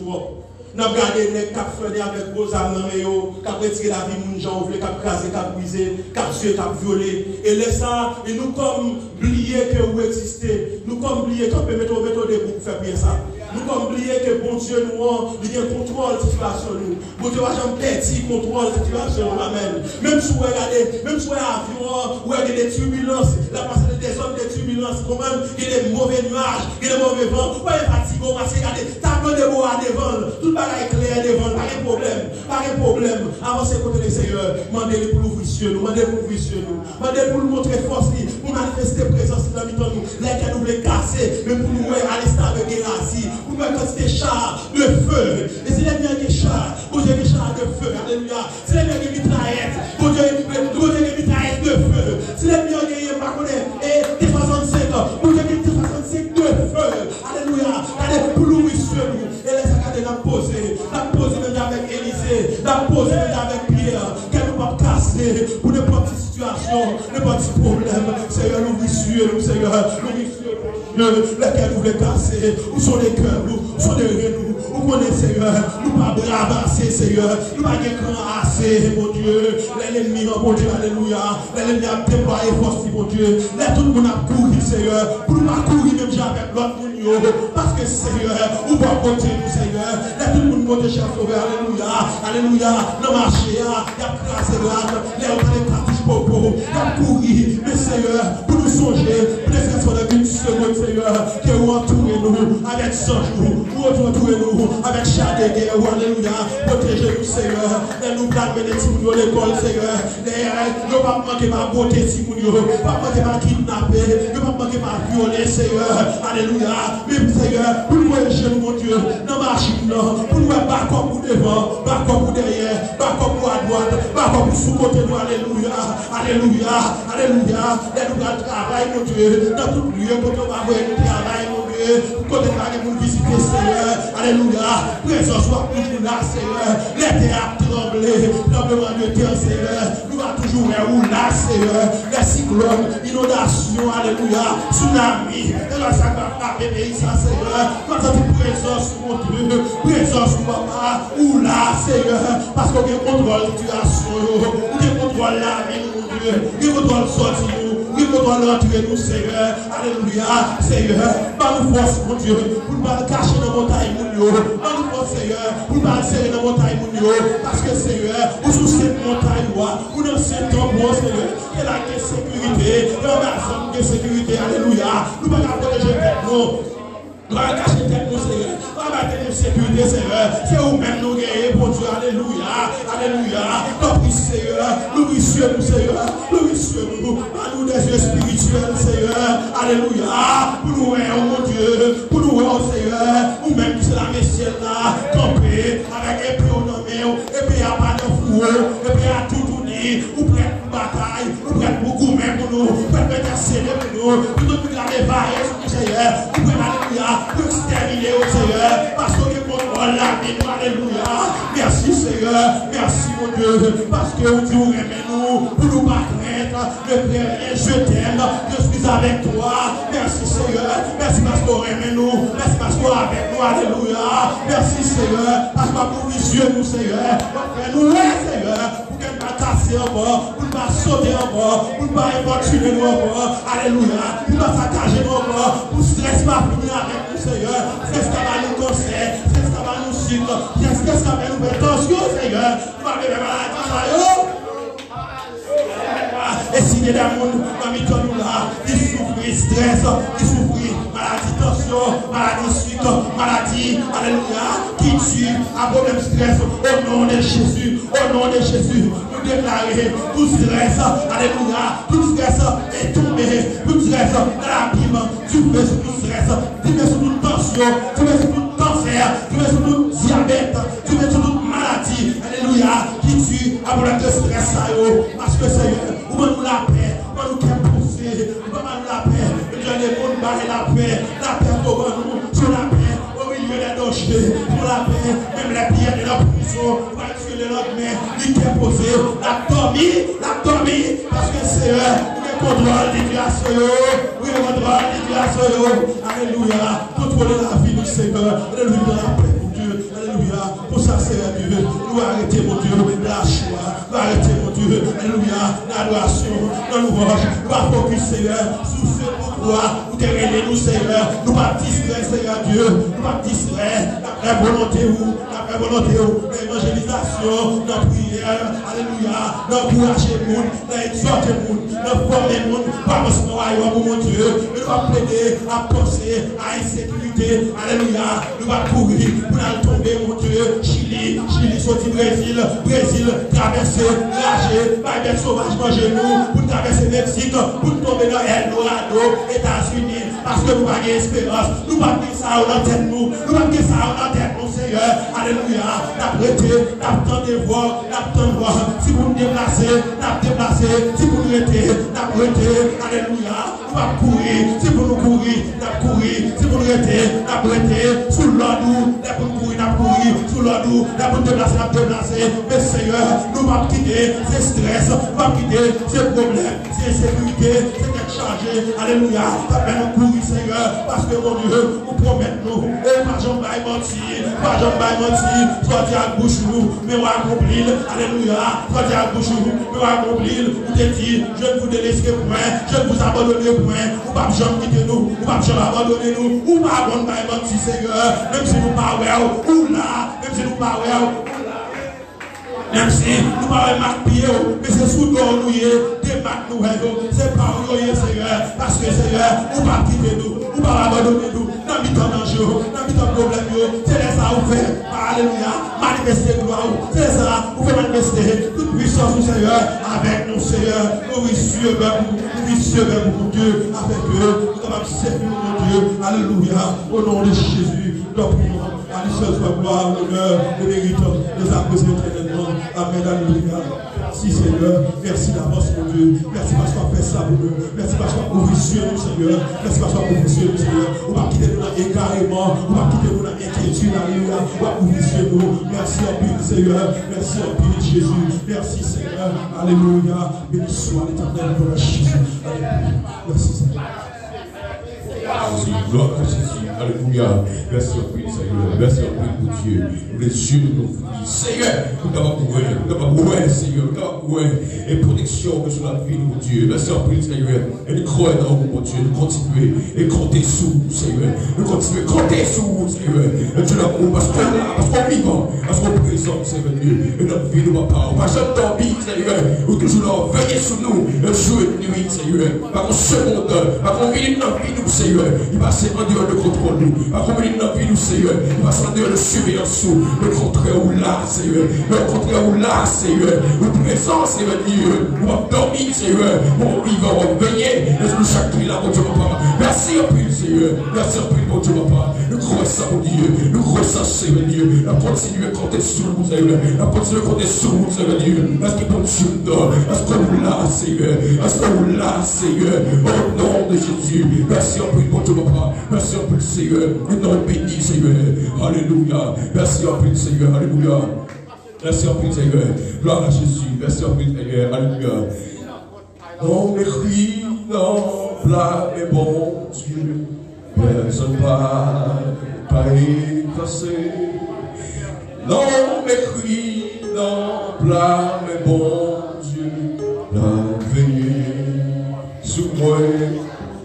Nous avons regardé les cap fredés avec vos âmes, qui ont retiré la vie de gens, qui ont crasé, qui ont brisé, qui ont tué, qui ont violé. Et laissez ça, et nous comme oublier que vous existez. Nous comme oublier qu'on peut mettre des groupes pour faire bien ça. Nous comme oublier que bon Dieu nous il y a un contrôle de la situation. Bon Dieu va jamais petit contrôle de la situation. Amen. Même si vous regardez, même si vous avez un avion, vous avez des turbulences, la passée des zones de turbulences, quand même, il y a des mauvais nuages, il y a des mauvais vents, vous avez fatigué, vous avez regardé, tableau de bois devant, tout le bagage clair devant, pas de problème, pas de problème. Avancez côté des Seigneur, demandez-le pour l'ouvrir sur nous, demandez pour l'ouvrir sur nous, demandez pour nous montrer force, pour manifester présence dans nous, lesquels nous voulons casser, mais pour nous à l'instant de Gérasi. Pour nous quantité char de feu. Et c'est les biens des chars. Pour Dieu des chars de feu. Alléluia. C'est les biens des mitraillettes. Pour Dieu des mitraillettes de feu. C'est les biens des et des 65 ans. Pour Dieu des 65 de feu. Alléluia. Allez, pour nous sur nous. Et laisse regarder la poser. La poser même avec Élisée. La poser même avec Pierre. Qu'elle ne va pas casser pour n'importe quelle situation, n'importe quel problème. Seigneur, nous vous suivons, Seigneur. Nous vous suivons. Lesquels nous voulons casser, où sont les cœurs, où sont les renous, où connaissez Seigneur, nous pas brabasser Seigneur, nous pas grand assez, mon Dieu, l'ennemi, mon Dieu, alléluia, l'ennemi a déployé force, mon Dieu, là tout le monde a couru Seigneur, pour nous pas courir même avec l'autre monde, parce que Seigneur, ou pas côté nous Seigneur, là tout le monde monte cher sauveur, alléluia, alléluia, le marché, il y a grâce et grâce, les cartouches popo, il y a courir, mais Seieur, pour nous songer, pour les faire sur la vie seconde Seigneur, que vous entourez nous avec 100 jours, vous entourez nous avec chaque guerre, alléluia, protégez-nous Seigneur, et nous calmez les petits à l'école Seigneur, ne pas manquer ma beauté si vous ne pas manquer ma kidnapper, ne pas manquer ma violer Seigneur, alléluia, même Seigneur, pour nous voyager mon Dieu, dans ma machine, pour nous battre pour devant, battre pour derrière, battre pour à droite, battre pour sous côté nous, alléluia, alléluia, alléluia, et nous allons travailler mon Dieu, dans tout lieu, pour nous avoir un travail mon Dieu, pour nous aller visiter Seigneur, alléluia, présence soit toujours là Seigneur, les terres tremblent, tremblement de terre Seigneur, nous allons toujours où là Seieur, les cyclones, inondations, alléluia, tsunami, et là ça va frapper pays ça Seieur, quand tu présence mon Dieu, présence papa, où là Seieur, parce qu'on contrôle la situation, on contrôle la vie mon Dieu, on contrôle sortir nous contrôle l'entrée nous Seigneur, alléluia, Seieur, par nous force mon Dieu, pour ne pas cacher dans la montagne mon Dieu, par nous force Seieur, pour ne pas serrer dans la montagne mon Dieu, parce que Seieur, vous sous cette montagne, vous dans cet endroit Seieur, il y a la sécurité, il y a la zone de sécurité, alléluia, nous ne pouvons pas protéger nous. Nous allons cacher tête nous Seigneur, nous allons mettre nous sécurité Seigneur, c'est vous-même nous guérir pour Dieu, alléluia, alléluia, notre Seigneur, nous rissions nous Seigneur, nous rissions nous, à nous des yeux spirituels Seigneur, alléluia, pour nous voir mon Dieu, pour nous voir Seigneur, ou même qui c'est la messienne là, camper avec épée au nom et puis il n'y a pas de fou, et prêt à tout tourner, ou prêt pour bataille, ou prêt pour goumer pour nous, prêt pour intercéder pour nous, pour nous garder variés sur le Seigneur, ou prêt, alléluia, pour exterminer au Seigneur, parce que nous contrôle la vie, alléluia. Merci Seigneur, merci mon Dieu, parce que vous nous aimez nous, pour nous battre, le Père, je t'aime, je suis avec toi. Merci Seigneur, merci parce qu'on aime nous, merci parce qu'on est avec nous, alléluia. Merci Seigneur, parce que pour vision nous Seigneur, nous Seigneur, pour qu'elle ne pas casser encore, pour ne pas sauter encore, pour ne pas éventuer nous encore, alléluia, pour ne pas s'attacher encore, pour stress pas finir avec nous Seigneur, stress qui va nous conseiller, stress qui va nous suivre, stress qui va nous faire attention Seieur, nous va faire maladie. Et si il y a des gens qui là, qui souffrent stress, qui souffrent maladie, tension, maladie suite, maladie, alléluia, qui tue, à problème stress, au nom de Jésus, nous déclarer tout stress, alléluia, tout stress est tombé, tout stress dans la Bible, tu fais sur tout stress, tu fais sur toute tension, tu fais sur tout cancer, tu fais sur tout diabète, tu fais sur toute maladie, alléluia, qui tue, à problème de stress, parce que Seigneur, où nous la paix, où nous qu'est poussé, où nous la paix, et Dieu les mondes barrer la paix devant nous, sur la paix, au milieu des dangers, sur la paix, même les pierres de la prison, parce que de notre main, il qu'est posé, la dormi, parce que c'est eux, nous contrôle des glaces, oui, le contrôle des glaces, alléluia, contrôler la vie du Seigneur, alléluia, la paix pour Dieu, alléluia, pour ça c'est Dieu, nous arrêter mon Dieu, la joie, nous arrêter mon Dieu, alléluia, l'adoration, la louange, nous va focus Seigneur, sur ce pourquoi, nous t'aimer nous Seigneur, nous pas distraire Seigneur Dieu, nous pas distraire, la volonté où, l'évangélisation, la prière, alléluia, l'encourager le monde, l'exhorter le monde, former le monde, pas parce qu'on va y mon Dieu, nous va plaider à penser à insécurité, alléluia, nous va courir pour aller tomber mon Dieu, Chili sorti Brésil, traverser, rager, pas bête sauvage manger nous, pour traverser Mexique, pour tomber dans Eldorado, États-Unis, parce que nous n'avons pas d'espérance, nous n'avons pas ça dans tête nous, nous n'avons pas ça dans tête nous, Seigneur, alléluia, n'apprêtez, n'attendez voir, si vous nous déplacez, si vous nous n'apprêtez, alléluia, nous allons courir, si vous nous courir, si vous nous n'apprêtez, sous l'ordre, nous courir, sous l'ordre, nous déplacer, mais Seigneur, nous allons quitter ces stress, nous allons quitter ces problèmes, ces insécurités, ces chargés, alléluia, nous courir, Seigneur, parce que mon Dieu, nous promettons, et pas j'en vais mentir, soit tu as bouche nous, mais on accomplir, alléluia, soit tu as bouche nous, mais on accomplir, vous te dit, je ne vous délaisserai point, je ne vous abandonnerai point, ou pas jamais quitter nous, ou pas jamais abandonner nous, ou pas mentir, Seigneur, même si nous pas ou là, même si nous pas même si nous ne pouvons pas pied, mais c'est sous nous, des marques nous, c'est pas où Seigneur, parce que Seigneur, nous ne pas quitter nous, nous ne pas abandonner nous, dans le temps danger, dans le temps problème, c'est ça vous fait, alléluia, manifester gloire, c'est ça vous fait manifester toute puissance du Seigneur, avec nous Seigneur, nous vicieux vers mon Dieu, avec eux, nous avons servir mon Dieu, alléluia, au nom de Jésus, nous prions, à lui seul soit gloire, l'honneur, le mérite, les applaudissements éternellement. Amen, alléluia. Merci Seigneur, merci d'avance mon Dieu, merci parce qu'on fait ça pour nous, merci parce qu'on ouvre sur nous Seigneur, merci parce qu'on ouvre sur nous Seigneur, on va quitter nous dans écarrément, on va quitter nous dans inquiétude, alléluia, on va ouvrir sur nous, merci en pile Seigneur, merci en pile Jésus, merci Seigneur, alléluia, béni soit l'éternel pour la Jésus, alléluia, merci Seigneur. Jésus, gloire à Jésus, alléluia. Merci au Père, Seigneur. Merci au Père pour Dieu. Les yeux de nos filles, Seigneur, nous t'avons couvert, Seigneur, nous t'avons couvert. Et protection que sur la vie, mon Dieu. Merci au Père, Seigneur. Et nous croyons dans vous, mon Dieu. Nous continuons et compter sur vous, Seigneur. Nous continuons à compter sur vous, Seigneur. Et Dieu l'amour, parce qu'on est là, parce qu'on vivant, parce qu'on présente, Seigneur Dieu. Et notre vie, nous va pas. On va jamais dormir, Seigneur. Ou toujours là, veiller sur nous, le jour et la nuit, Seigneur. Pas qu'on seconde, pas qu'on vit notre vie, nous, Seigneur. Il va se rendre de contrôle nous. Accompagner notre vie nous, Seigneur. Il va se rendre de surveillance nous. Le contraire ou là, Seigneur. Le contraire ou là, Seigneur. Ou présent, Seigneur Dieu. Ou à dormir, Seigneur. Ou vivre, ou veiller. Est-ce que chaque qui là, mon Dieu, papa. Merci en plus, Seigneur. Merci en plus, mon Dieu, papa. Nous croyons ça, mon Dieu. Nous croyons ça, Seigneur Dieu. Nous continuons à compter sur vous, Seigneur. Nous continuons à compter sur vous, Seigneur Dieu. Est-ce qu'il peut nous est-ce que vous là, Seigneur. Est-ce que vous là, Seigneur. Au nom de Jésus. Merci en plus, mon Dieu, papa. Merci en plus, Seigneur. Et non béni, Seigneur. Alléluia. Merci en plus, Seigneur. Alléluia. Merci en plus, Seigneur. Gloire à Jésus. Merci en plus, Seigneur. Alléluia. On écrit dans blâme, bon Dieu. Personne pas effacé. Non, m'écrit dans blâme, bon Dieu. La veille sous moi.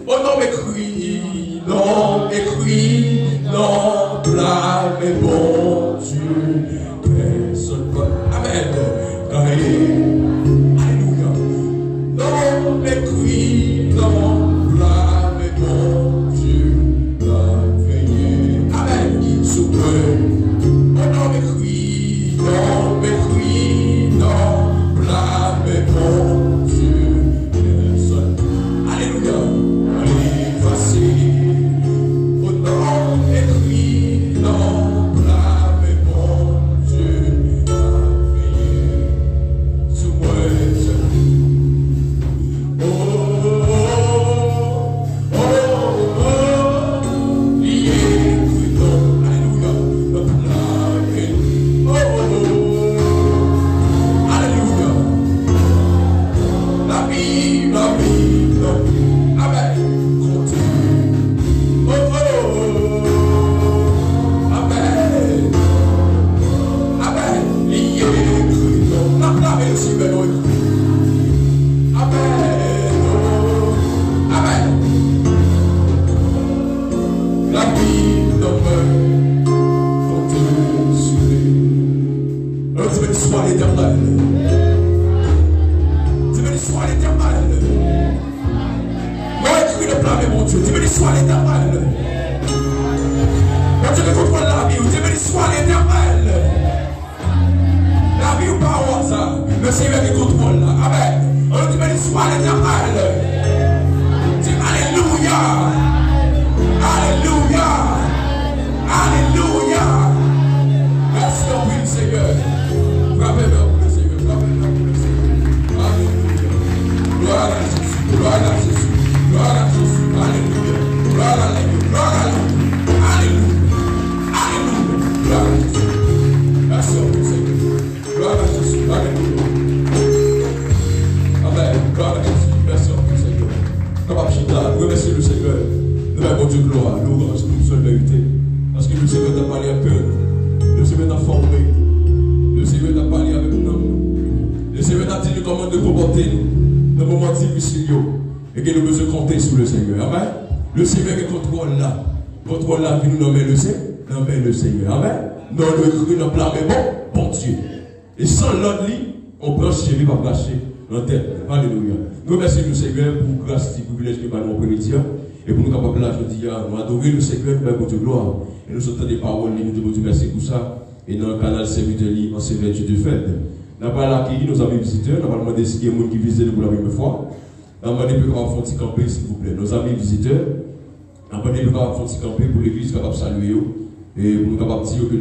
Oh non, m'écrit, non, blâme, bon Dieu. Personne pas. Amen. Alléluia. Non, m'écrit, non, blâme, bon Dieu. La veille. Amen. Sous moi. Oh non, m'écrit, non, blâme, bon Dieu. Personne. Alléluia. Contrôle la vie, nous nommons le Seigneur. Amen. Nous le cru, nous blâmons, bon Dieu. Et sans l'autre lit, on branche chez lui, pas brancher dans la tête. Alléluia. Nous remercions le Seigneur pour grâce et privilège que nous avons après-midi. Et pour nous capables là, je dis, nous adorer le Seigneur, pour Dieu gloire. Et nous sommes des paroles, nous devons Dieu merci pour ça. Et dans le canal serviteur, en serviteur de fête. Nous avons accueilli nos amis visiteurs, nous avons demandé s'il y a des gens qui visitent pour la première fois. Nous avons demandé pour qu'on fasse un camper, s'il vous plaît. Nos amis visiteurs. Nous avons demandé pour qu'on fasse un camper pour l'église capable de saluer et pour nous capables de dire que